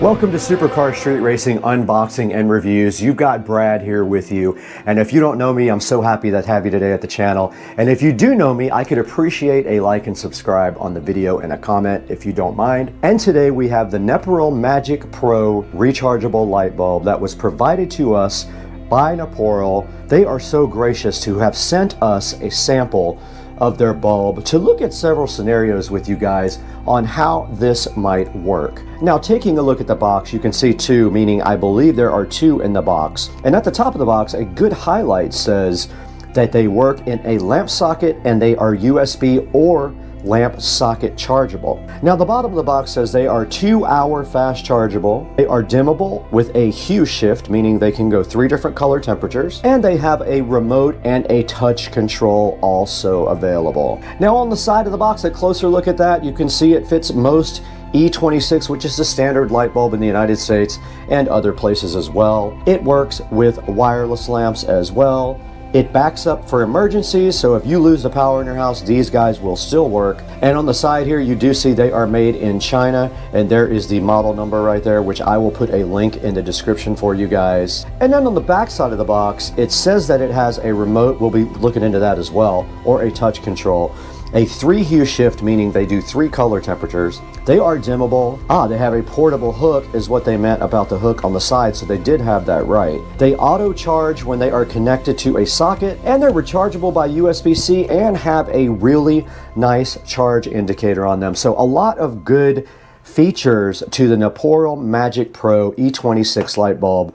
Welcome to Supercar Street Racing Unboxing and Reviews. You've got Brad here with you. And if you don't know me, I'm so happy to have you today at the channel. And if you do know me, I could appreciate a like and subscribe on the video and a comment if you don't mind. And today we have the Neporol Magic Pro rechargeable light bulb that was provided to us by Neporol. They are so gracious to have sent us a sample of their bulb to look at several scenarios with you guys on how this might work. Now, taking a look at the box, you can see two, meaning I believe there are two in the box. And at the top of the box, a good highlight says that they work in a lamp socket and they are USB or lamp socket chargeable. Now, the bottom of the box says they are 2-hour fast chargeable. They are dimmable with a hue shift, meaning they can go 3 different color temperatures, and they have a remote and a touch control also available. Now, on the side of the box, a closer look at that, you can see it fits most E26, which is the standard light bulb in the United States and other places as well. It works with wireless lamps as well. It backs up for emergencies, so if you lose the power in your house, these guys will still work. And on the side here, you do see they are made in China, and there is the model number right there, which I will put a link in the description for you guys. And then on the back side of the box, it says that it has a remote. We'll be looking into that as well, or a touch control. A 3 hue shift, meaning they do 3 color temperatures. They are dimmable. They have a portable hook is what they meant about the hook on the side, so they did have that right. They auto charge when they are connected to a socket, and they're rechargeable by USB-C and have a really nice charge indicator on them. So a lot of good features to the Neporol Magic Pro E26 light bulb,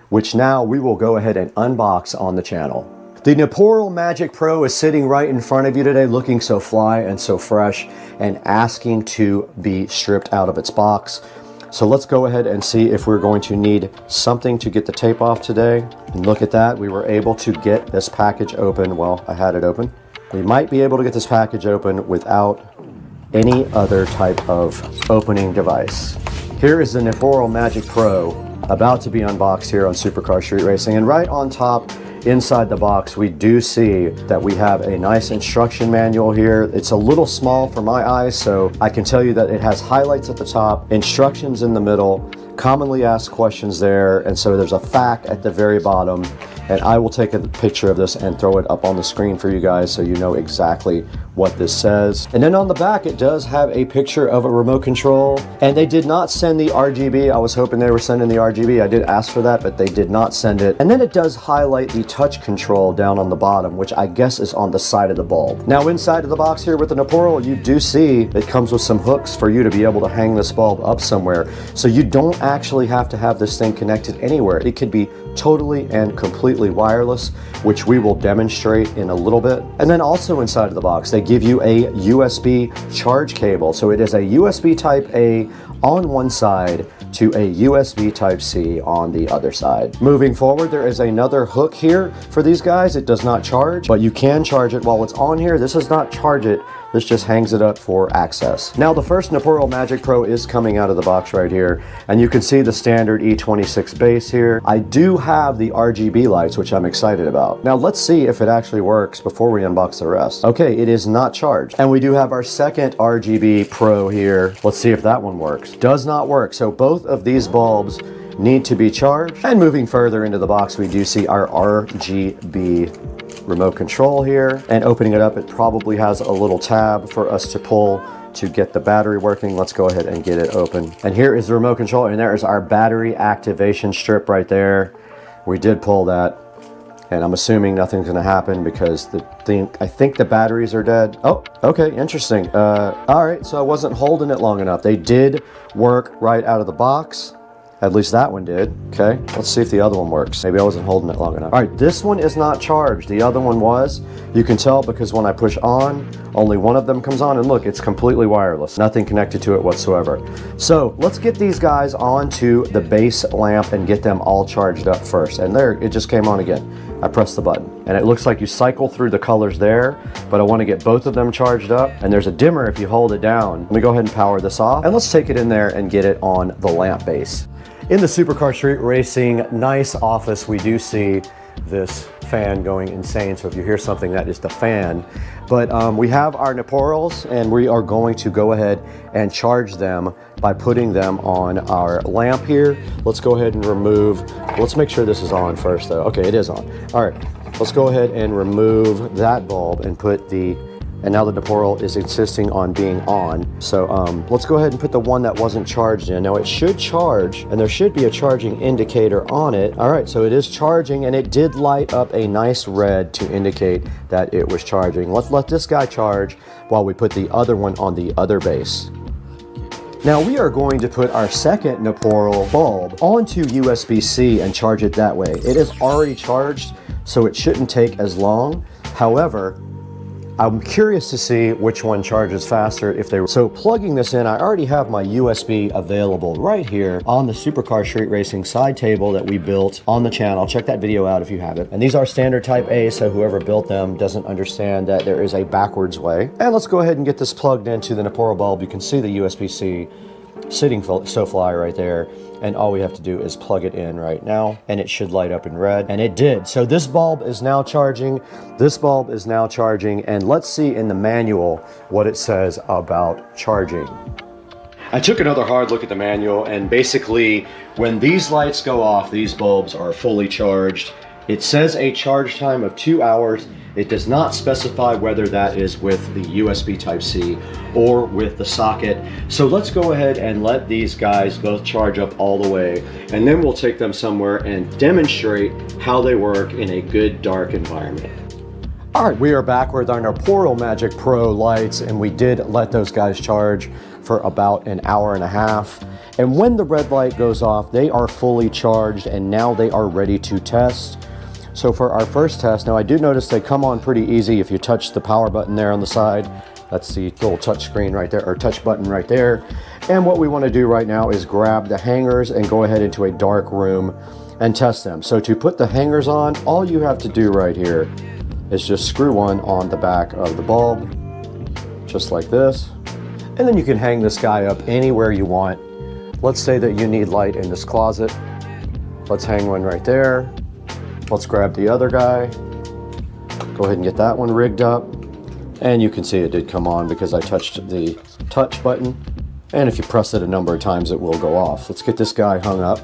which now we will go ahead and unbox on the channel. The Neporol Magic Pro is sitting right in front of you today, looking so fly and so fresh and asking to be stripped out of its box. So let's go ahead and see if we're going to need something to get the tape off today. And look at that, we were able to get this package open. Well, I had it open. We might be able to get this package open without any other type of opening device. Here is the Neporol Magic Pro about to be unboxed here on Supercar Street Racing. And right on top, inside the box, we do see that we have a nice instruction manual here. It's a little small for my eyes, so I can tell you that it has highlights at the top, instructions in the middle, commonly asked questions there, and so there's a fact at the very bottom. And I will take a picture of this and throw it up on the screen for you guys so you know exactly what this says. And then on the back, it does have a picture of a remote control. And they did not send the RGB. I was hoping they were sending the RGB. I did ask for that, but they did not send it. And then it does highlight the touch control down on the bottom, which I guess is on the side of the bulb. Now, inside of the box here with the Neporol, you do see it comes with some hooks for you to be able to hang this bulb up somewhere. So you don't actually have to have this thing connected anywhere. It could be totally and completely wireless, which we will demonstrate in a little bit. And then also inside of the box, they give you a USB charge cable. So it is a USB type A on one side to a USB type C on the other side. Moving forward, there is another hook here for these guys. It does not charge, but you can charge it while it's on here. This does not charge it. This just hangs it up for access. Now, the first Neporol Magic Pro is coming out of the box right here, and you can see the standard E26 base here. I do have the RGB lights, which I'm excited about. Now, let's see if it actually works before we unbox the rest. Okay, it is not charged. And we do have our second RGB Pro here. Let's see if that one works. Does not work. So both of these bulbs need to be charged. And moving further into the box, we do see our RGB remote control here, and opening it up, it probably has a little tab for us to pull to get the battery working. Let's go ahead and get it open. And here is the remote control, and there is our battery activation strip right there. We did pull that, and I'm assuming nothing's going to happen because I think the batteries are dead. Oh, okay, interesting. All right, so I wasn't holding it long enough. They did work right out of the box. At least that one did. Okay, let's see if the other one works. Maybe I wasn't holding it long enough. All right, this one is not charged. The other one was. You can tell because when I push on, only one of them comes on, and look, it's completely wireless. Nothing connected to it whatsoever. So let's get these guys onto the base lamp and get them all charged up first. And there, it just came on again. I pressed the button. And it looks like you cycle through the colors there, but I want to get both of them charged up. And there's a dimmer if you hold it down. Let me go ahead and power this off. And let's take it in there and get it on the lamp base. In the Supercar Street Racing nice office, we do see this fan going insane. So if you hear something, that is the fan. But we have our Neporals, and we are going to go ahead and charge them by putting them on our lamp here. Let's go ahead and remove, let's make sure this is on first though. Okay, it is on. All right, let's go ahead and remove that bulb and put the, and now the Neporal is insisting on being on. So let's go ahead and put the one that wasn't charged in. Now it should charge, and there should be a charging indicator on it. All right, so it is charging, and it did light up a nice red to indicate that it was charging. Let's let this guy charge while we put the other one on the other base. Now we are going to put our second Neporal bulb onto USB-C and charge it that way. It is already charged, so it shouldn't take as long. However, I'm curious to see which one charges faster if they were. So plugging this in, I already have my USB available right here on the Supercar Street Racing side table that we built on the channel. Check that video out if you haven't. And these are standard type A, so whoever built them doesn't understand that there is a backwards way. And let's go ahead and get this plugged into the Neporal bulb. You can see the USB-C sitting SoFly right there, and all we have to do is plug it in right now, and it should light up in red, and it did. So this bulb is now charging, this bulb is now charging, and let's see in the manual what it says about charging. I took another hard look at the manual, and basically when these lights go off, these bulbs are fully charged. It says a charge time of 2 hours. It does not specify whether that is with the USB Type-C or with the socket. So let's go ahead and let these guys both charge up all the way, and then we'll take them somewhere and demonstrate how they work in a good dark environment. All right, we are back with our Neporal Magic Pro lights, and we did let those guys charge for about an hour and a half. And when the red light goes off, they are fully charged, and now they are ready to test. So for our first test, now I do notice they come on pretty easy if you touch the power button there on the side. That's the little touch screen right there, or touch button right there. And what we want to do right now is grab the hangers and go ahead into a dark room and test them. So to put the hangers on, all you have to do right here is just screw one on the back of the bulb, just like this. And then you can hang this guy up anywhere you want. Let's say that you need light in this closet. Let's hang one right there. Let's grab the other guy, go ahead and get that one rigged up. And you can see it did come on because I touched the touch button. And if you press it a number of times, it will go off. Let's get this guy hung up.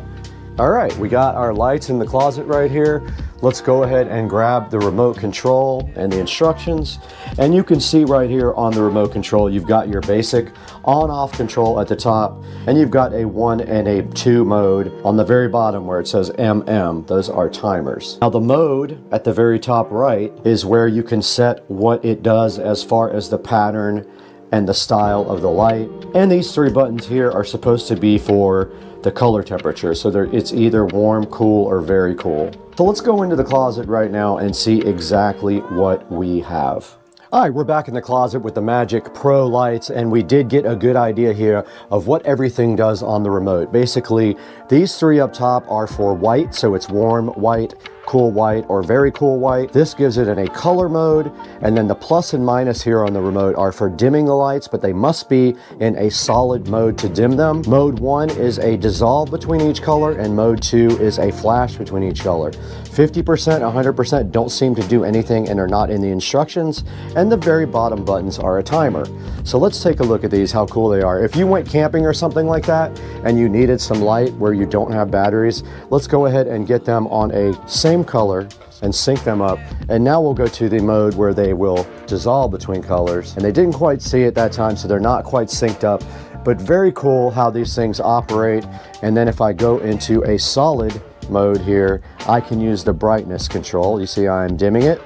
All right, we got our lights in the closet right here. Let's go ahead and grab the remote control and the instructions. And you can see right here on the remote control, you've got your basic on-off control at the top, and you've got a 1 and a 2 mode on the very bottom where it says MM. Those are timers. Now the mode at the very top right is where you can set what it does as far as the pattern and the style of the light. And these 3 buttons here are supposed to be for the color temperature. So it's either warm, cool, or very cool. So let's go into the closet right now and see exactly what we have. All right, we're back in the closet with the Magic Pro lights, and we did get a good idea here of what everything does on the remote. Basically, these 3 up top are for white, so it's warm white, cool white, or very cool white. This gives it in a color mode, and then the plus and minus here on the remote are for dimming the lights, but they must be in a solid mode to dim them. Mode 1 is a dissolve between each color, and mode 2 is a flash between each color. 50%, 100% don't seem to do anything and are not in the instructions, and the very bottom buttons are a timer. So let's take a look at these, how cool they are. If you went camping or something like that and you needed some light where you don't have batteries, let's go ahead and get them on a same color and sync them up. And now we'll go to the mode where they will dissolve between colors. And they didn't quite see it that time, so they're not quite synced up, but very cool how these things operate. And then if I go into a solid mode here, I can use the brightness control. You see I'm dimming it,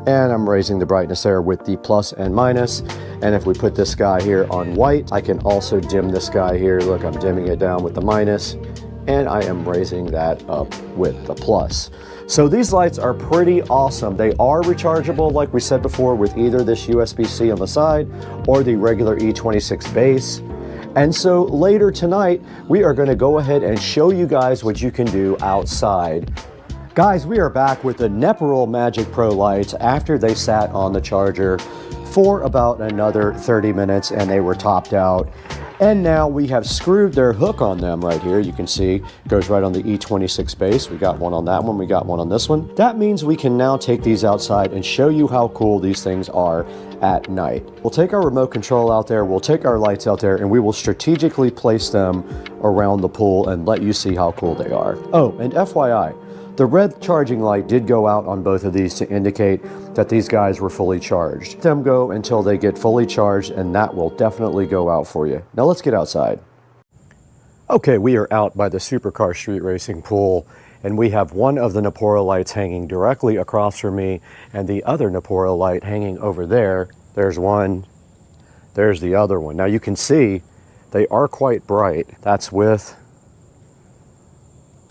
and I'm raising the brightness there with the plus and minus. And if we put this guy here on white, I can also dim this guy here. Look, I'm dimming it down with the minus, and I am raising that up with the plus. So these lights are pretty awesome. They are rechargeable, like we said before, with either this USB-C on the side or the regular E26 base. And so later tonight, we are going to go ahead and show you guys what you can do outside. Guys, we are back with the Neporal Magic Pro lights after they sat on the charger for about another 30 minutes, and they were topped out. And now we have screwed their hook on them right here. You can see it goes right on the E26 base. We got one on that one, we got one on this one. That means we can now take these outside and show you how cool these things are at night. We'll take our remote control out there, we'll take our lights out there, and we will strategically place them around the pool and let you see how cool they are. Oh, and FYI, the red charging light did go out on both of these to indicate that these guys were fully charged. Let them go until they get fully charged, and that will definitely go out for you. Now let's get outside. Okay, we are out by the Supercar Street Racing pool, and we have one of the Napora lights hanging directly across from me and the other Napora light hanging over there. There's one, there's the other one. Now you can see they are quite bright. That's with,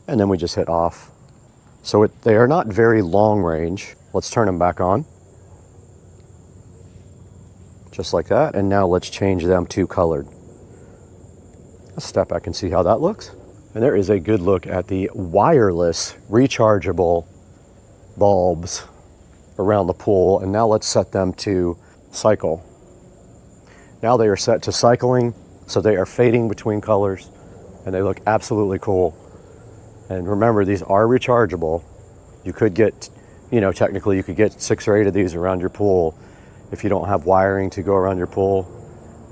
and then we just hit off. So they are not very long range. Let's turn them back on. Just like that. And now let's change them to colored. Let's step back and see how that looks. And there is a good look at the wireless rechargeable bulbs around the pool. And now let's set them to cycle. Now they are set to cycling, so they are fading between colors, and they look absolutely cool. And remember, these are rechargeable. You could get, technically you could get 6 or 8 of these around your pool if you don't have wiring to go around your pool.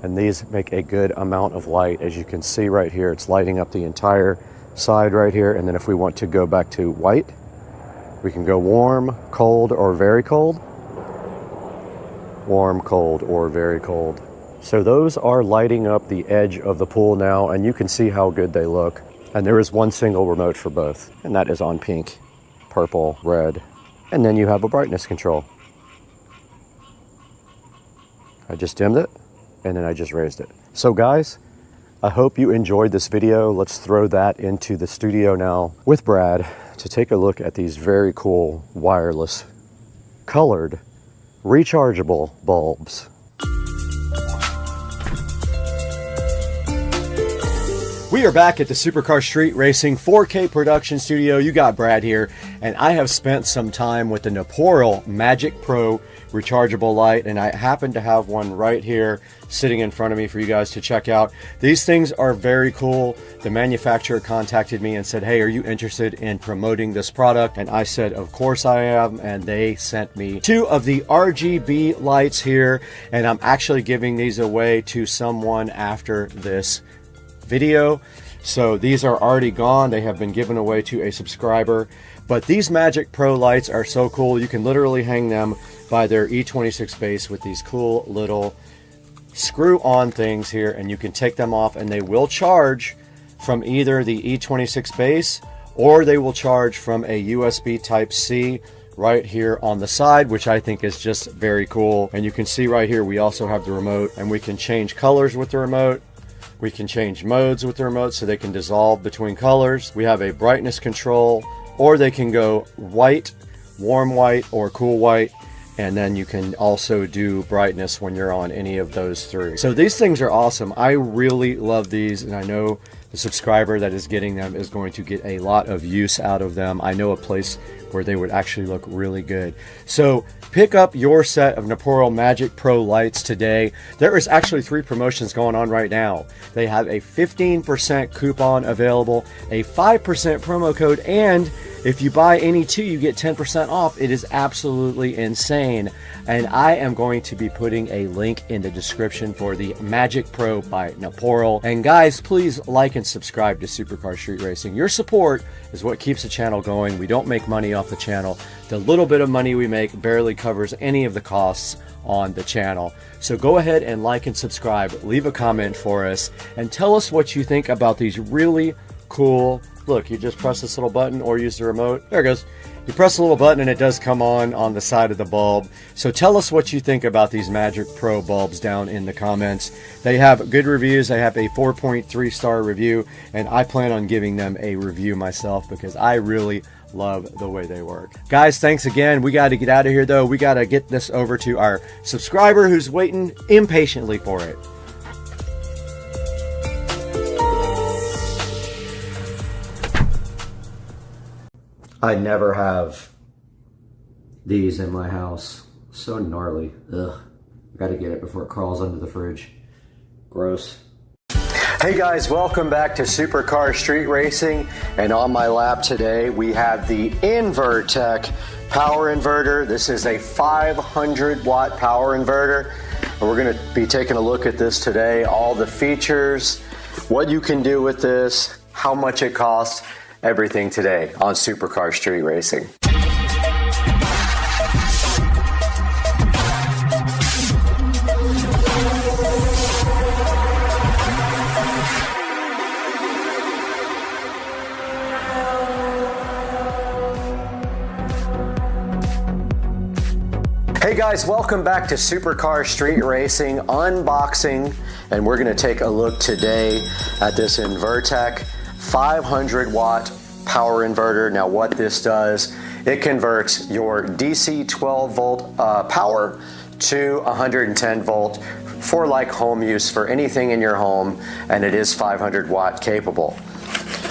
And these make a good amount of light. As you can see right here, it's lighting up the entire side right here. And then if we want to go back to white, we can go warm, cold, or very cold. Warm, cold, or very cold. So those are lighting up the edge of the pool now, and you can see how good they look. And there is one single remote for both, and that is on pink, purple, red. And then you have a brightness control. I just dimmed it, and then I just raised it. So guys, I hope you enjoyed this video. Let's throw that into the studio now with Brad to take a look at these very cool wireless colored rechargeable bulbs. We are back at the Supercar Street Racing 4K production studio. You got Brad here, and I have spent some time with the Napora Magic Pro rechargeable light, and I happen to have one right here sitting in front of me for you guys to check out. These things are very cool. The manufacturer contacted me and said, hey, are you interested in promoting this product? And I said, of course I am, and they sent me 2 of the RGB lights here, and I'm actually giving these away to someone after this video. So these are already gone. They have been given away to a subscriber. But these Magic Pro lights are so cool. You can literally hang them by their E26 base with these cool little screw-on things here, and you can take them off, and they will charge from either the E26 base, or they will charge from a USB Type-C right here on the side, which I think is just very cool. And you can see right here, we also have the remote, and we can change colors with the remote. We can change modes with the remote so they can dissolve between colors. We have a brightness control, or they can go white, warm white, or cool white. And then you can also do brightness when you're on any of those 3. So these things are awesome. I really love these, and I know the subscriber that is getting them is going to get a lot of use out of them. I know a place where they would actually look really good. So pick up your set of Napora Magic Pro lights today. There is actually 3 promotions going on right now. They have a 15% coupon available, a 5% promo code, and if you buy any 2, you get 10% off. It is absolutely insane. And I am going to be putting a link in the description for the Magic Pro by Napora. And guys, please like and subscribe to Supercar Street Racing. Your support is what keeps the channel going. We don't make money off the channel. The little bit of money we make barely covers any of the costs on the channel. So go ahead and like and subscribe, leave a comment for us, and tell us what you think about these really cool. Look, you just press this little button or use the remote. There it goes. You press the little button and it does come on the side of the bulb. So tell us what you think about these Magic Pro bulbs down in the comments. They have good reviews. They have a 4.3 star review, and I plan on giving them a review myself because I really love the way they work. Guys, thanks again. We got to get out of here though. We got to get this over to our subscriber who's waiting impatiently for it. I never have these in my house. So gnarly. Ugh. Gotta get it before it crawls under the fridge. Gross. Hey guys, welcome back to Supercar Street Racing, and on my lap today we have the Invertech power inverter. This is a 500 watt power inverter, and we're going to be taking a look at this today, all the features, what you can do with this, how much it costs, everything today on Supercar Street Racing. Hey guys, welcome back to Supercar Street Racing Unboxing, and we're going to take a look today at this Invertech 500 watt power inverter. Now what this does, it converts your DC 12 volt power to 110 volt for like home use for anything in your home, and it is 500 watt capable.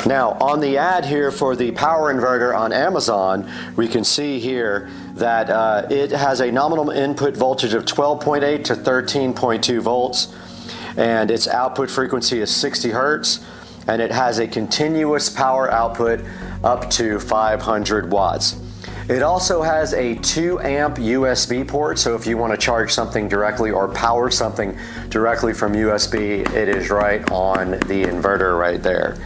Now on the ad here for the power inverter on Amazon, we can see here that it has a nominal input voltage of 12.8 to 13.2 volts, and its output frequency is 60 hertz, and it has a continuous power output up to 500 watts. It also has a 2 amp USB port, so if you want to charge something directly or power something directly from USB, it is right on the inverter right there.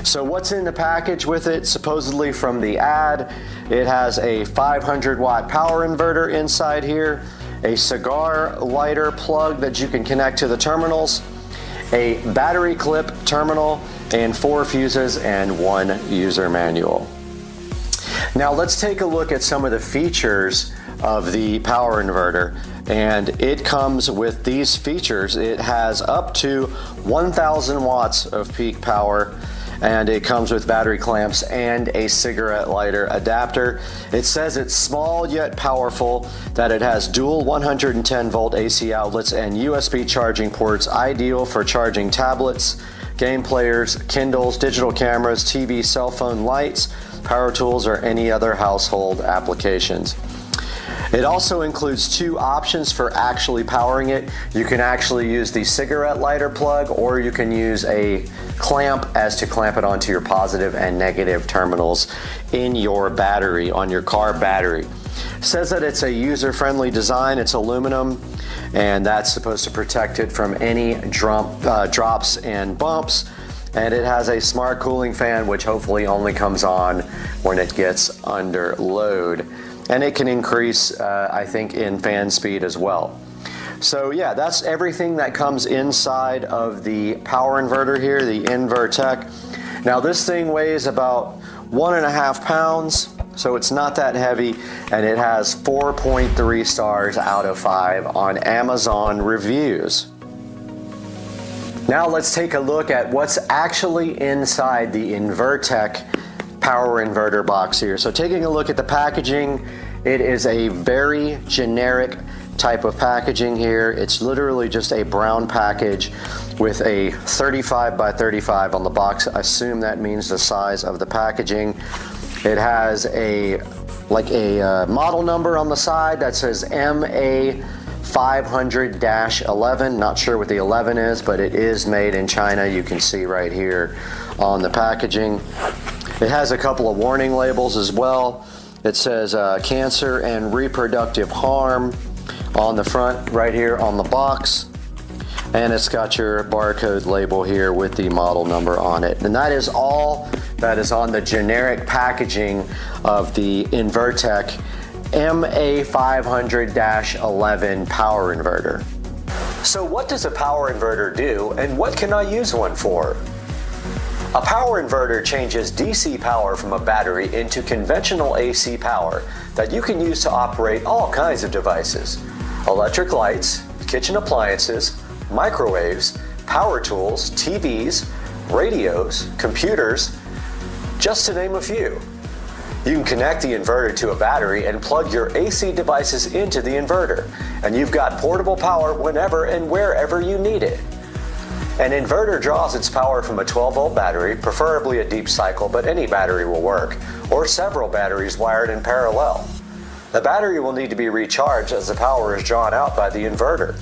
So what's in the package with it? Supposedly from the ad, it has a 500 watt power inverter inside here, a cigar lighter plug that you can connect to the terminals, a battery clip terminal, and 4 fuses and 1 user manual. Now let's take a look at some of the features of the power inverter, and it comes with these features. It has up to 1,000 watts of peak power, and it comes with battery clamps and a cigarette lighter adapter. It says it's small yet powerful, that it has dual 110 volt AC outlets and USB charging ports, ideal for charging tablets, game players, Kindles, digital cameras, TV, cell phone lights, power tools, or any other household applications. It also includes 2 options for actually powering it. You can actually use the cigarette lighter plug, or you can use a clamp as to clamp it onto your positive and negative terminals in your battery, on your car battery. It says that it's a user-friendly design. It's aluminum, and that's supposed to protect it from any drops and bumps. And it has a smart cooling fan, which hopefully only comes on when it gets under load. And it can increase, I think, in fan speed as well. So yeah, that's everything that comes inside of the power inverter here, the Invertech. Now this thing weighs about 1.5 pounds, so it's not that heavy, and it has 4.3 stars out of 5 on Amazon reviews. Now let's take a look at what's actually inside the Invertech power inverter box here. So taking a look at the packaging, it is a very generic type of packaging here. It's literally just a brown package with a 35 by 35 on the box. I assume that means the size of the packaging. It has a model number on the side that says MA 500-11. Not sure what the 11 is, but it is made in China. You can see right here on the packaging. It has a couple of warning labels as well. It says cancer and reproductive harm on the front right here on the box. And it's got your barcode label here with the model number on it. And that is all that is on the generic packaging of the Invertech MA 500-11 power inverter. So what does a power inverter do, and what can I use one for? A power inverter changes DC power from a battery into conventional AC power that you can use to operate all kinds of devices. Electric lights, kitchen appliances, microwaves, power tools, TVs, radios, computers, just to name a few. You can connect the inverter to a battery and plug your AC devices into the inverter, and you've got portable power whenever and wherever you need it. An inverter draws its power from a 12-volt battery, preferably a deep cycle, but any battery will work, or several batteries wired in parallel. The battery will need to be recharged as the power is drawn out by the inverter.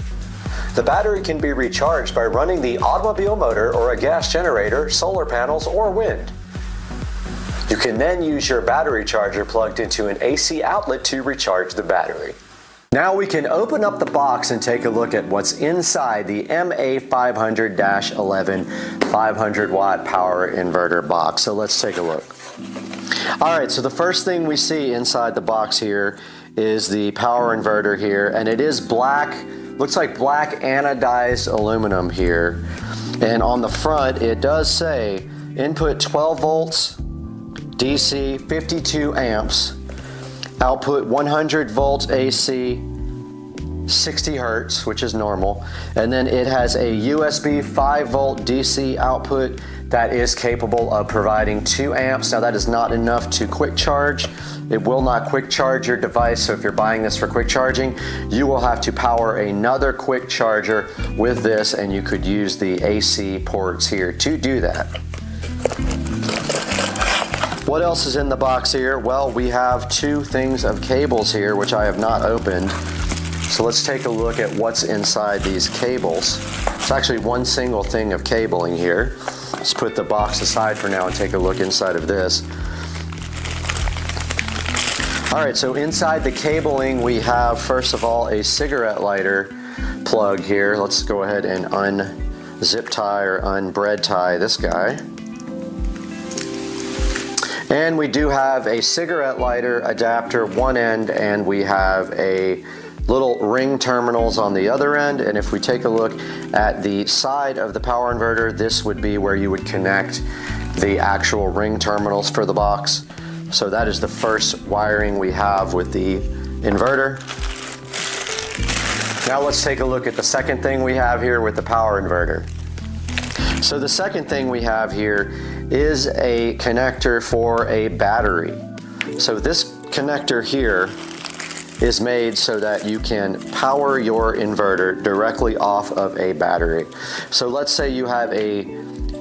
The battery can be recharged by running the automobile motor or a gas generator, solar panels, or wind. You can then use your battery charger plugged into an AC outlet to recharge the battery. Now we can open up the box and take a look at what's inside the MA500-11 500 watt power inverter box. So let's take a look. Alright, so the first thing we see inside the box here is the power inverter here, and it is black, looks like black anodized aluminum here. And on the front it does say input 12 volts, DC 52 amps, output 100 volts AC, 60 hertz, which is normal, and then it has a USB 5 volt DC output that is capable of providing 2 amps. Now that is not enough to quick charge. It will not quick charge your device, so if you're buying this for quick charging, you will have to power another quick charger with this, and you could use the AC ports here to do that. What else is in the box here? Well, we have 2 things of cables here, which I have not opened. So let's take a look at what's inside these cables. It's actually one single thing of cabling here. Let's put the box aside for now and take a look inside of this. Alright, so inside the cabling we have, first of all, a cigarette lighter plug here. Let's go ahead and unzip tie or unbread tie this guy. And we do have a cigarette lighter adapter one end, and we have a little ring terminals on the other end. And if we take a look at the side of the power inverter, this would be where you would connect the actual ring terminals for the box. So that is the first wiring we have with the inverter. Now let's take a look at the second thing we have here with the power inverter. So the second thing we have here is a connector for a battery. So this connector here is made so that you can power your inverter directly off of a battery. So let's say you have a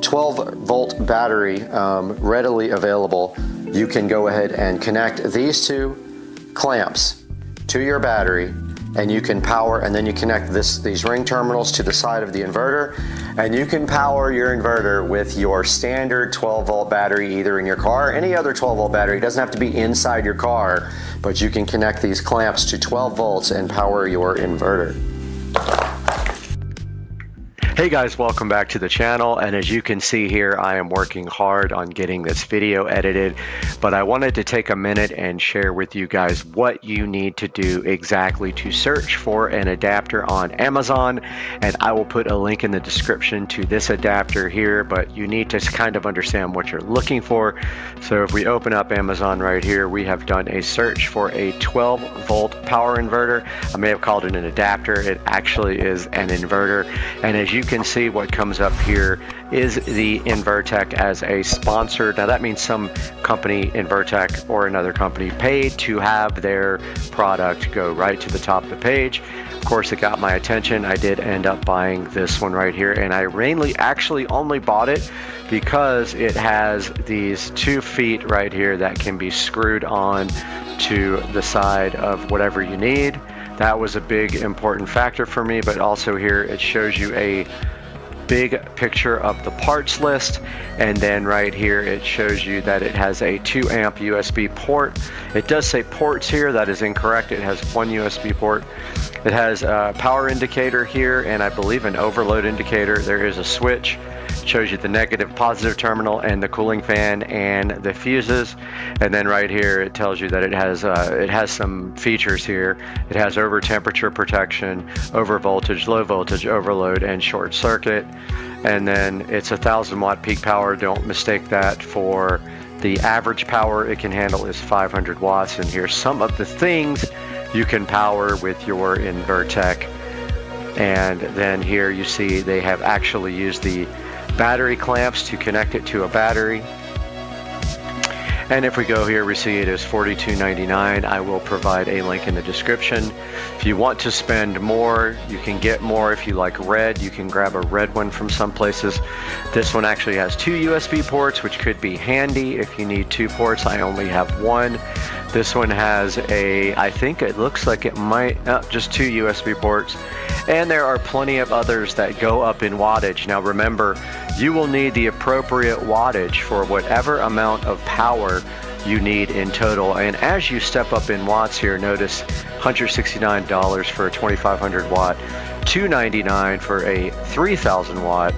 12 volt battery readily available. You can go ahead and connect these 2 clamps to your battery, and you can power, and then you connect these ring terminals to the side of the inverter, and you can power your inverter with your standard 12 volt battery either in your car or any other 12 volt battery. It doesn't have to be inside your car, but you can connect these clamps to 12 volts and power your inverter. Hey guys, welcome back to the channel, and as you can see here, I am working hard on getting this video edited, but I wanted to take a minute and share with you guys what you need to do exactly to search for an adapter on Amazon, and I will put a link in the description to this adapter here, but you need to kind of understand what you're looking for. So if we open up Amazon right here, we have done a search for a 12 volt power inverter. I may have called it an adapter. It actually is an inverter, and as you can see, what comes up here is the Invertech as a sponsor. Now that means some company, Invertech or another company, paid to have their product go right to the top of the page. Of course, it got my attention. I did end up buying this one right here, and I actually only bought it because it has these 2 feet right here that can be screwed on to the side of whatever you need. That was a big important factor for me, but also here it shows you a big picture of the parts list, and then right here it shows you that it has a 2 amp USB port. It does say ports here, that is incorrect. It has 1 USB port. It has a power indicator here, and I believe an overload indicator. There is a switch. It shows you the negative, positive terminal, and the cooling fan and the fuses. And then right here it tells you that it has some features here. It has over temperature protection, over voltage, low voltage, overload, and short circuit. And then it's 1,000 watt peak power. Don't mistake that for the average power it can handle is 500 watts. And here's some of the things you can power with your Invertech. And then here you see they have actually used the battery clamps to connect it to a battery. And if we go here, we see it is $42.99. I will provide a link in the description. If you want to spend more, you can get more. If you like red, you can grab a red one from some places. This one actually has 2 USB ports, which could be handy if you need 2 ports. I only have 1. This one has I think it looks like it might, just 2 USB ports. And there are plenty of others that go up in wattage. Now remember, you will need the appropriate wattage for whatever amount of power you need in total. And as you step up in watts here, notice $169 for a 2500 watt, $299 for a 3000 watt,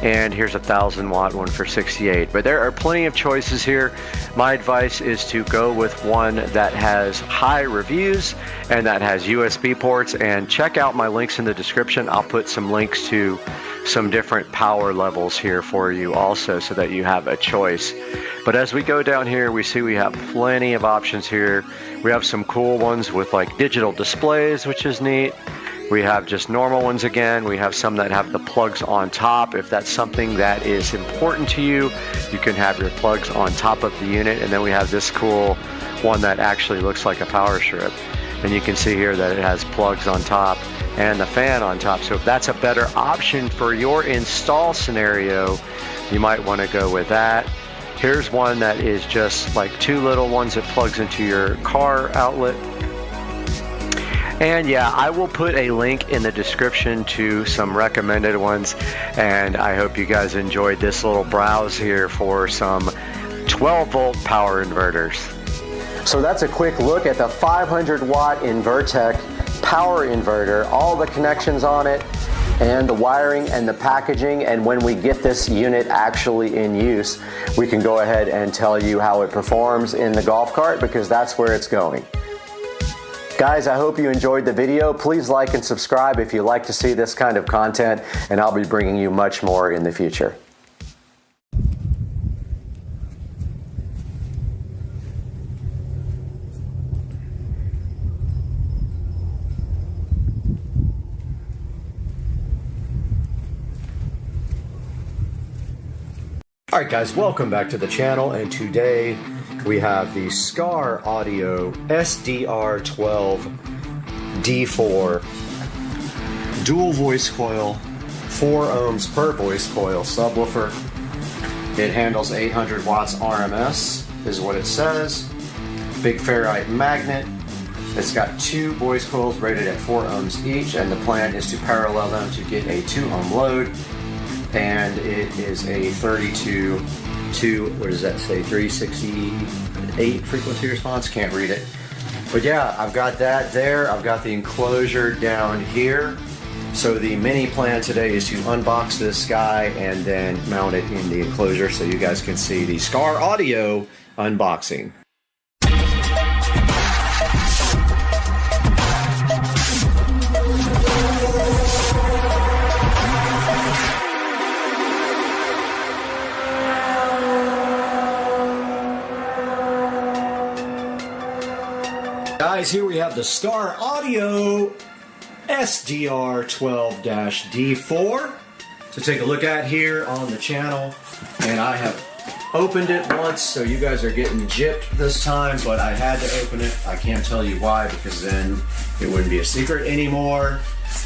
and here's a 1000 watt one for $68. But there are plenty of choices here. My advice is to go with one that has high reviews and that has USB ports, and check out my links in the description. I'll put some links to some different power levels here for you also, so that you have a choice. But as we go down here, we see we have plenty of options here. We have some cool ones with like digital displays, which is neat. We have just normal ones again. We have some that have the plugs on top. If that's something that is important to you, you can have your plugs on top of the unit. And then we have this cool one that actually looks like a power strip. And you can see here that it has plugs on top and the fan on top. So if that's a better option for your install scenario, you might want to go with that. Here's one that is just like 2 little ones that plugs into your car outlet. And yeah, I will put a link in the description to some recommended ones, and I hope you guys enjoyed this little browse here for some 12-volt power inverters. So that's a quick look at the 500-watt Invertec power inverter, all the connections on it, and the wiring and the packaging. And when we get this unit actually in use, we can go ahead and tell you how it performs in the golf cart, because that's where it's going. Guys, I hope you enjoyed the video. Please like and subscribe if you like to see this kind of content, and I'll be bringing you much more in the future. Alright guys, welcome back to the channel, and today we have the Scar Audio SDR12 D4 dual voice coil, 4 ohms per voice coil subwoofer. It handles 800 watts RMS is what it says. Big ferrite magnet. It's got 2 voice coils rated at 4 ohms each, and the plan is to parallel them to get a 2 ohm load. And it is a 32 to, what does that say, 368 frequency response? Can't read it. But yeah, I've got that there. I've got the enclosure down here. So the mini plan today is to unbox this guy and then mount it in the enclosure so you guys can see the Scar Audio unboxing. Guys, here we have the Scar Audio SDR12-D4 to take a look at here on the channel. And I have opened it once, so you guys are getting gypped this time, but I had to open it. I can't tell you why, because then it wouldn't be a secret anymore.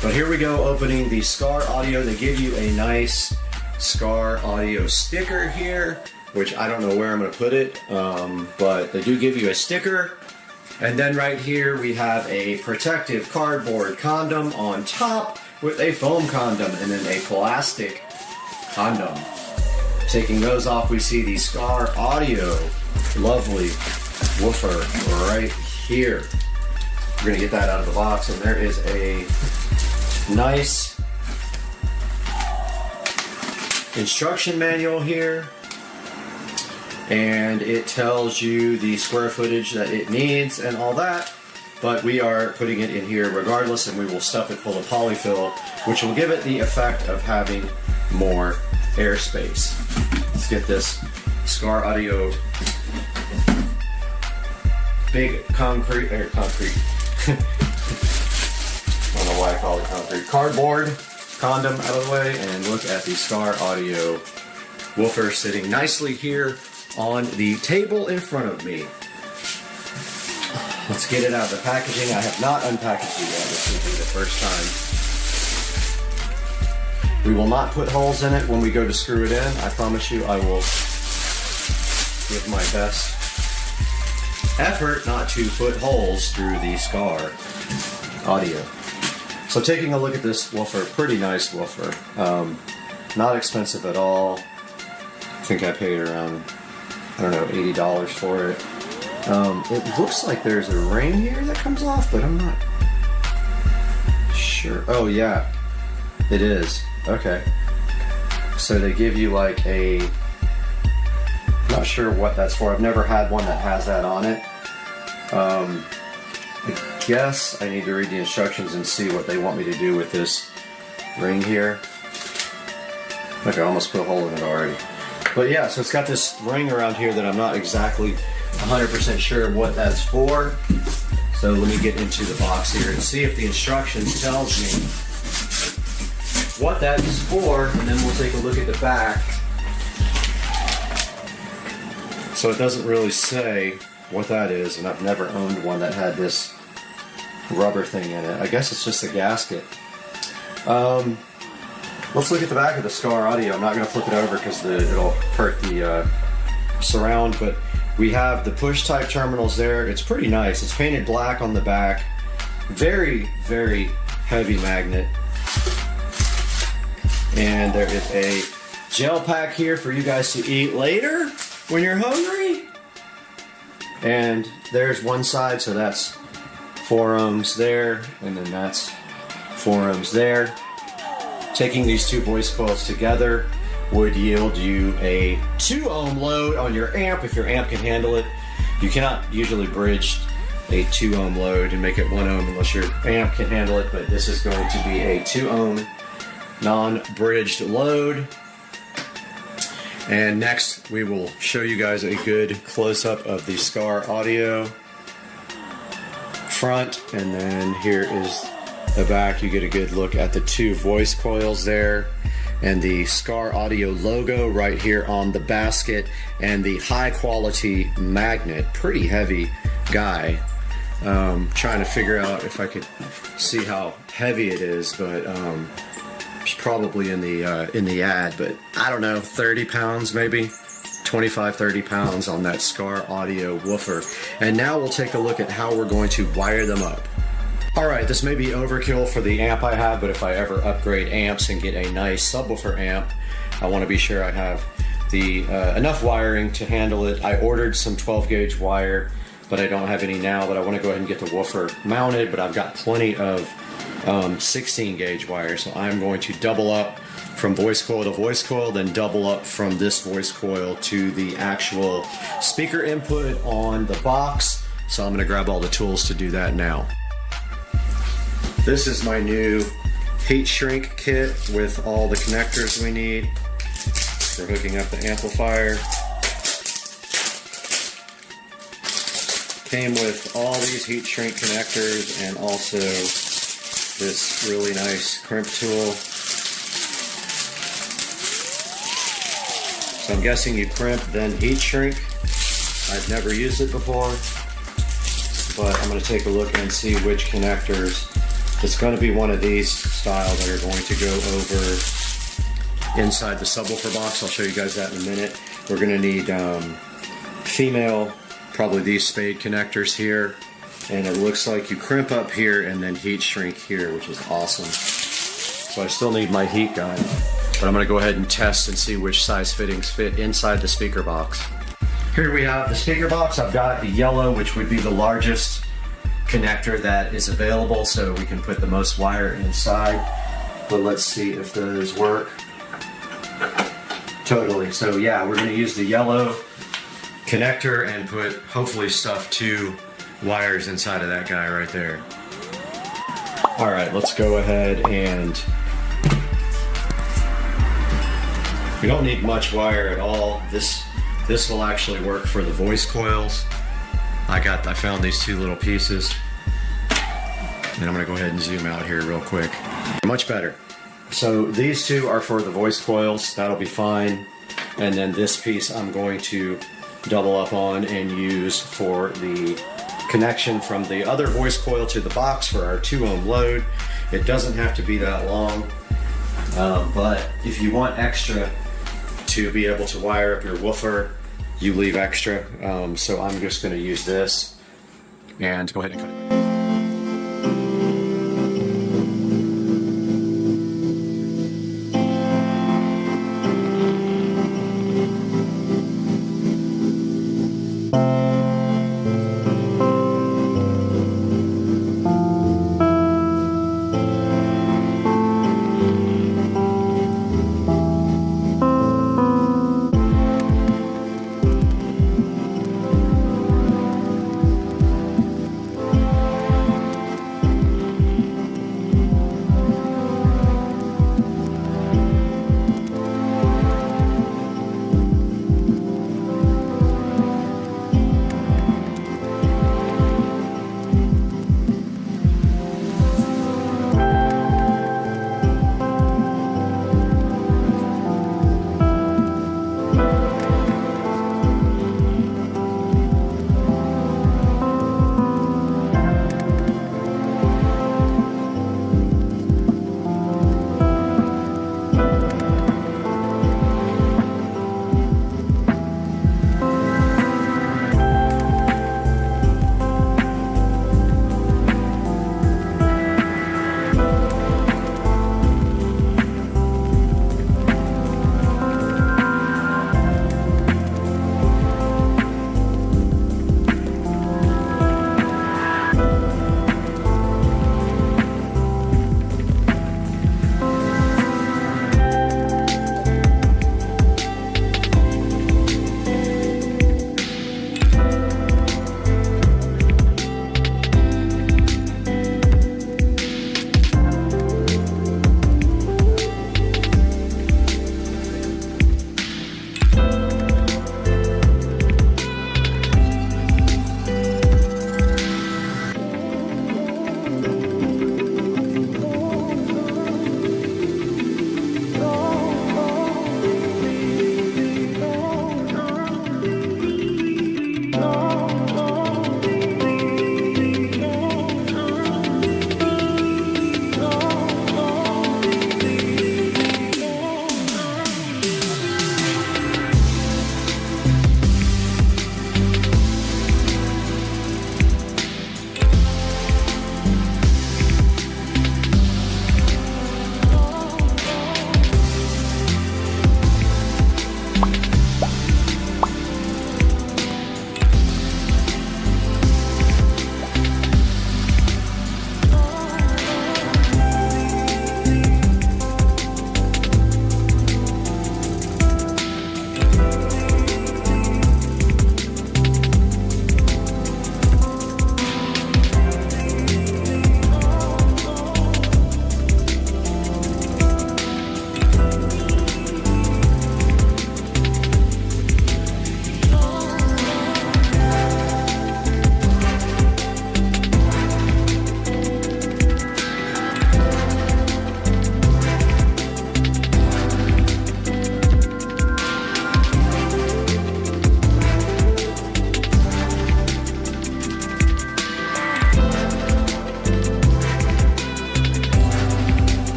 But here we go, opening the Scar Audio. They give you a nice Scar Audio sticker here, which I don't know where I'm going to put it, but they do give you a sticker. And then right here we have a protective cardboard condom on top with a foam condom and then a plastic condom. Taking those off, we see the Scar Audio lovely woofer right here. We're going to get that out of the box, and there is a nice instruction manual here. And it tells you the square footage that it needs and all that, but we are putting it in here regardless, and we will stuff it full of polyfill, which will give it the effect of having more airspace. Let's get this Scar Audio big concrete. I don't know why I call it concrete. Cardboard condom out of the way, and look at the Scar Audio woofer sitting nicely here on the table in front of me. Let's get it out of the packaging. I have not unpackaged it yet. This will be the first time. We will not put holes in it when we go to screw it in. I promise you I will give my best effort not to put holes through the Scar audio. So taking a look at this woofer, pretty nice woofer. Not expensive at all. I think I paid around, I don't know, $80 for it. It looks like there's a ring here that comes off, but I'm not sure. Oh yeah, it is. Okay. So they give you like a, not sure what that's for. I've never had one that has that on it. I guess I need to read the instructions and see what they want me to do with this ring here. Look, I almost put a hole in it already. But yeah, so it's got this ring around here that I'm not exactly 100% sure what that's for. So let me get into the box here and see if the instructions tells me what that is for, and then we'll take a look at the back. So it doesn't really say what that is, and I've never owned one that had this rubber thing in it. I guess it's just a gasket. Let's look at the back of the Scar audio. I'm not going to flip it over because it'll hurt the surround, but we have the push type terminals there. It's pretty nice. It's painted black on the back. Very, very heavy magnet. And there is a gel pack here for you guys to eat later when you're hungry. And there's one side, so that's 4 ohms there, and then that's 4 ohms there. Taking these two voice coils together would yield you a 2 ohm load on your amp if your amp can handle it. You cannot usually bridge a 2 ohm load and make it 1 ohm unless your amp can handle it, but this is going to be a 2 ohm non-bridged load. And next we will show you guys a good close-up of the Scar audio front, and then here is the back. You get a good look at the two voice coils there and the Scar audio logo right here on the basket, and the high quality magnet. Pretty heavy guy. Trying to figure out if I could see how heavy it is, but it's probably in the ad, but I don't know, 30 pounds maybe, 25, 30 pounds on that Scar audio woofer. And now we'll take a look at how we're going to wire them up. Alright, this may be overkill for the amp I have, but if I ever upgrade amps and get a nice subwoofer amp, I want to be sure I have the enough wiring to handle it. I ordered some 12 gauge wire, but I don't have any now, but I want to go ahead and get the woofer mounted, but I've got plenty of 16 gauge wire, so I'm going to double up from voice coil to voice coil, then double up from this voice coil to the actual speaker input on the box. So I'm going to grab all the tools to do that now. This is my new heat shrink kit with all the connectors we need for hooking up the amplifier. Came with all these heat shrink connectors and also this really nice crimp tool. So I'm guessing you crimp then heat shrink. I've never used it before, but I'm going to take a look and see which connectors. It's going to be one of these style that are going to go over inside the subwoofer box. I'll show you guys that in a minute. We're going to need female, probably these spade connectors here. And it looks like you crimp up here and then heat shrink here, which is awesome. So I still need my heat gun, but I'm going to go ahead and test and see which size fittings fit inside the speaker box. Here we have the speaker box. I've got the yellow, which would be the largest connector that is available, so we can put the most wire inside. But let's see if those work. Totally. So yeah, we're going to use the yellow connector and put, hopefully, stuff 2 wires inside of that guy right there. Alright, let's go ahead and we don't need much wire at all. This will actually work for the voice coils. I found these 2 little pieces, and I'm gonna go ahead and zoom out here real quick. Much better. So these 2 are for the voice coils. That'll be fine. And then this piece I'm going to double up on and use for the connection from the other voice coil to the box for our 2 ohm load. It doesn't have to be that long, but if you want extra to be able to wire up your woofer, you leave extra. So I'm just going to use this and go ahead and cut it.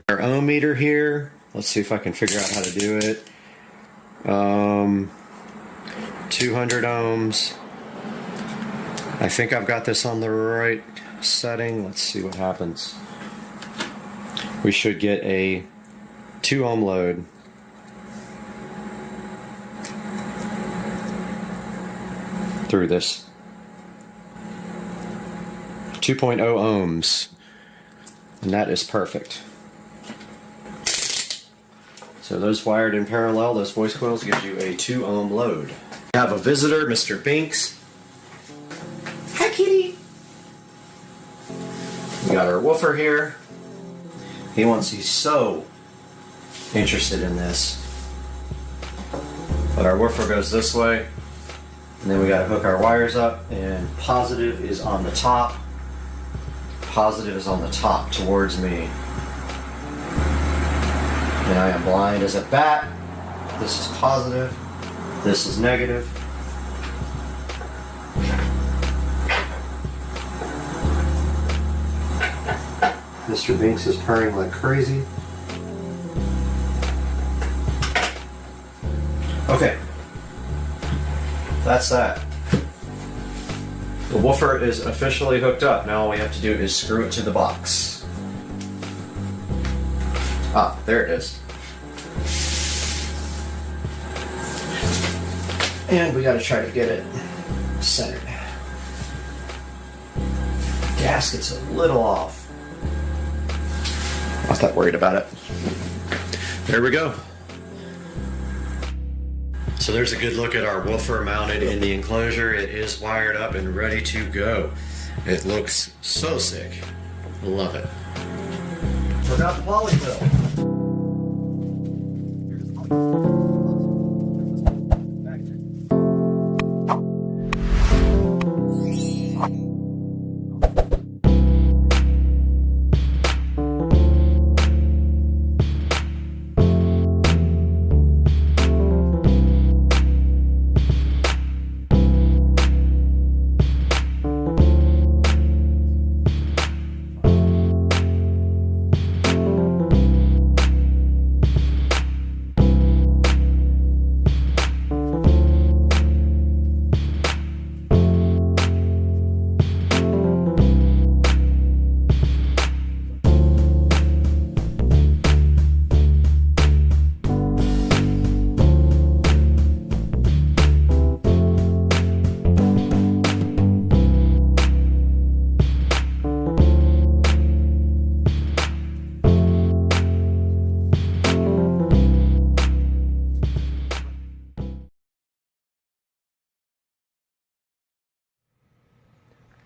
Our ohm meter here. Let's see if I can figure out how to do it. 200 ohms. I think I've got this on the right setting. Let's see what happens. We should get a 2 ohm load. Through this 2.0 ohms, and that is perfect. So those wired in parallel, those voice coils, gives you a 2 ohm load. We have a visitor, Mr. Binks. Hi, kitty. We got our woofer here. He's so interested in this. But our woofer goes this way. And then we got to hook our wires up, and positive is on the top. Positive is on the top towards me. And I am blind as a bat. This is positive. This is negative. Mr. Binks is purring like crazy. Okay. That's that. The woofer is officially hooked up. Now all we have to do is screw it to the box. Ah, there it is. And we gotta try to get it centered. Gasket's a little off. Not that worried about it. There we go. So there's a good look at our woofer mounted in the enclosure. It is wired up and ready to go. It looks so sick. Love it. Forgot the polyfill.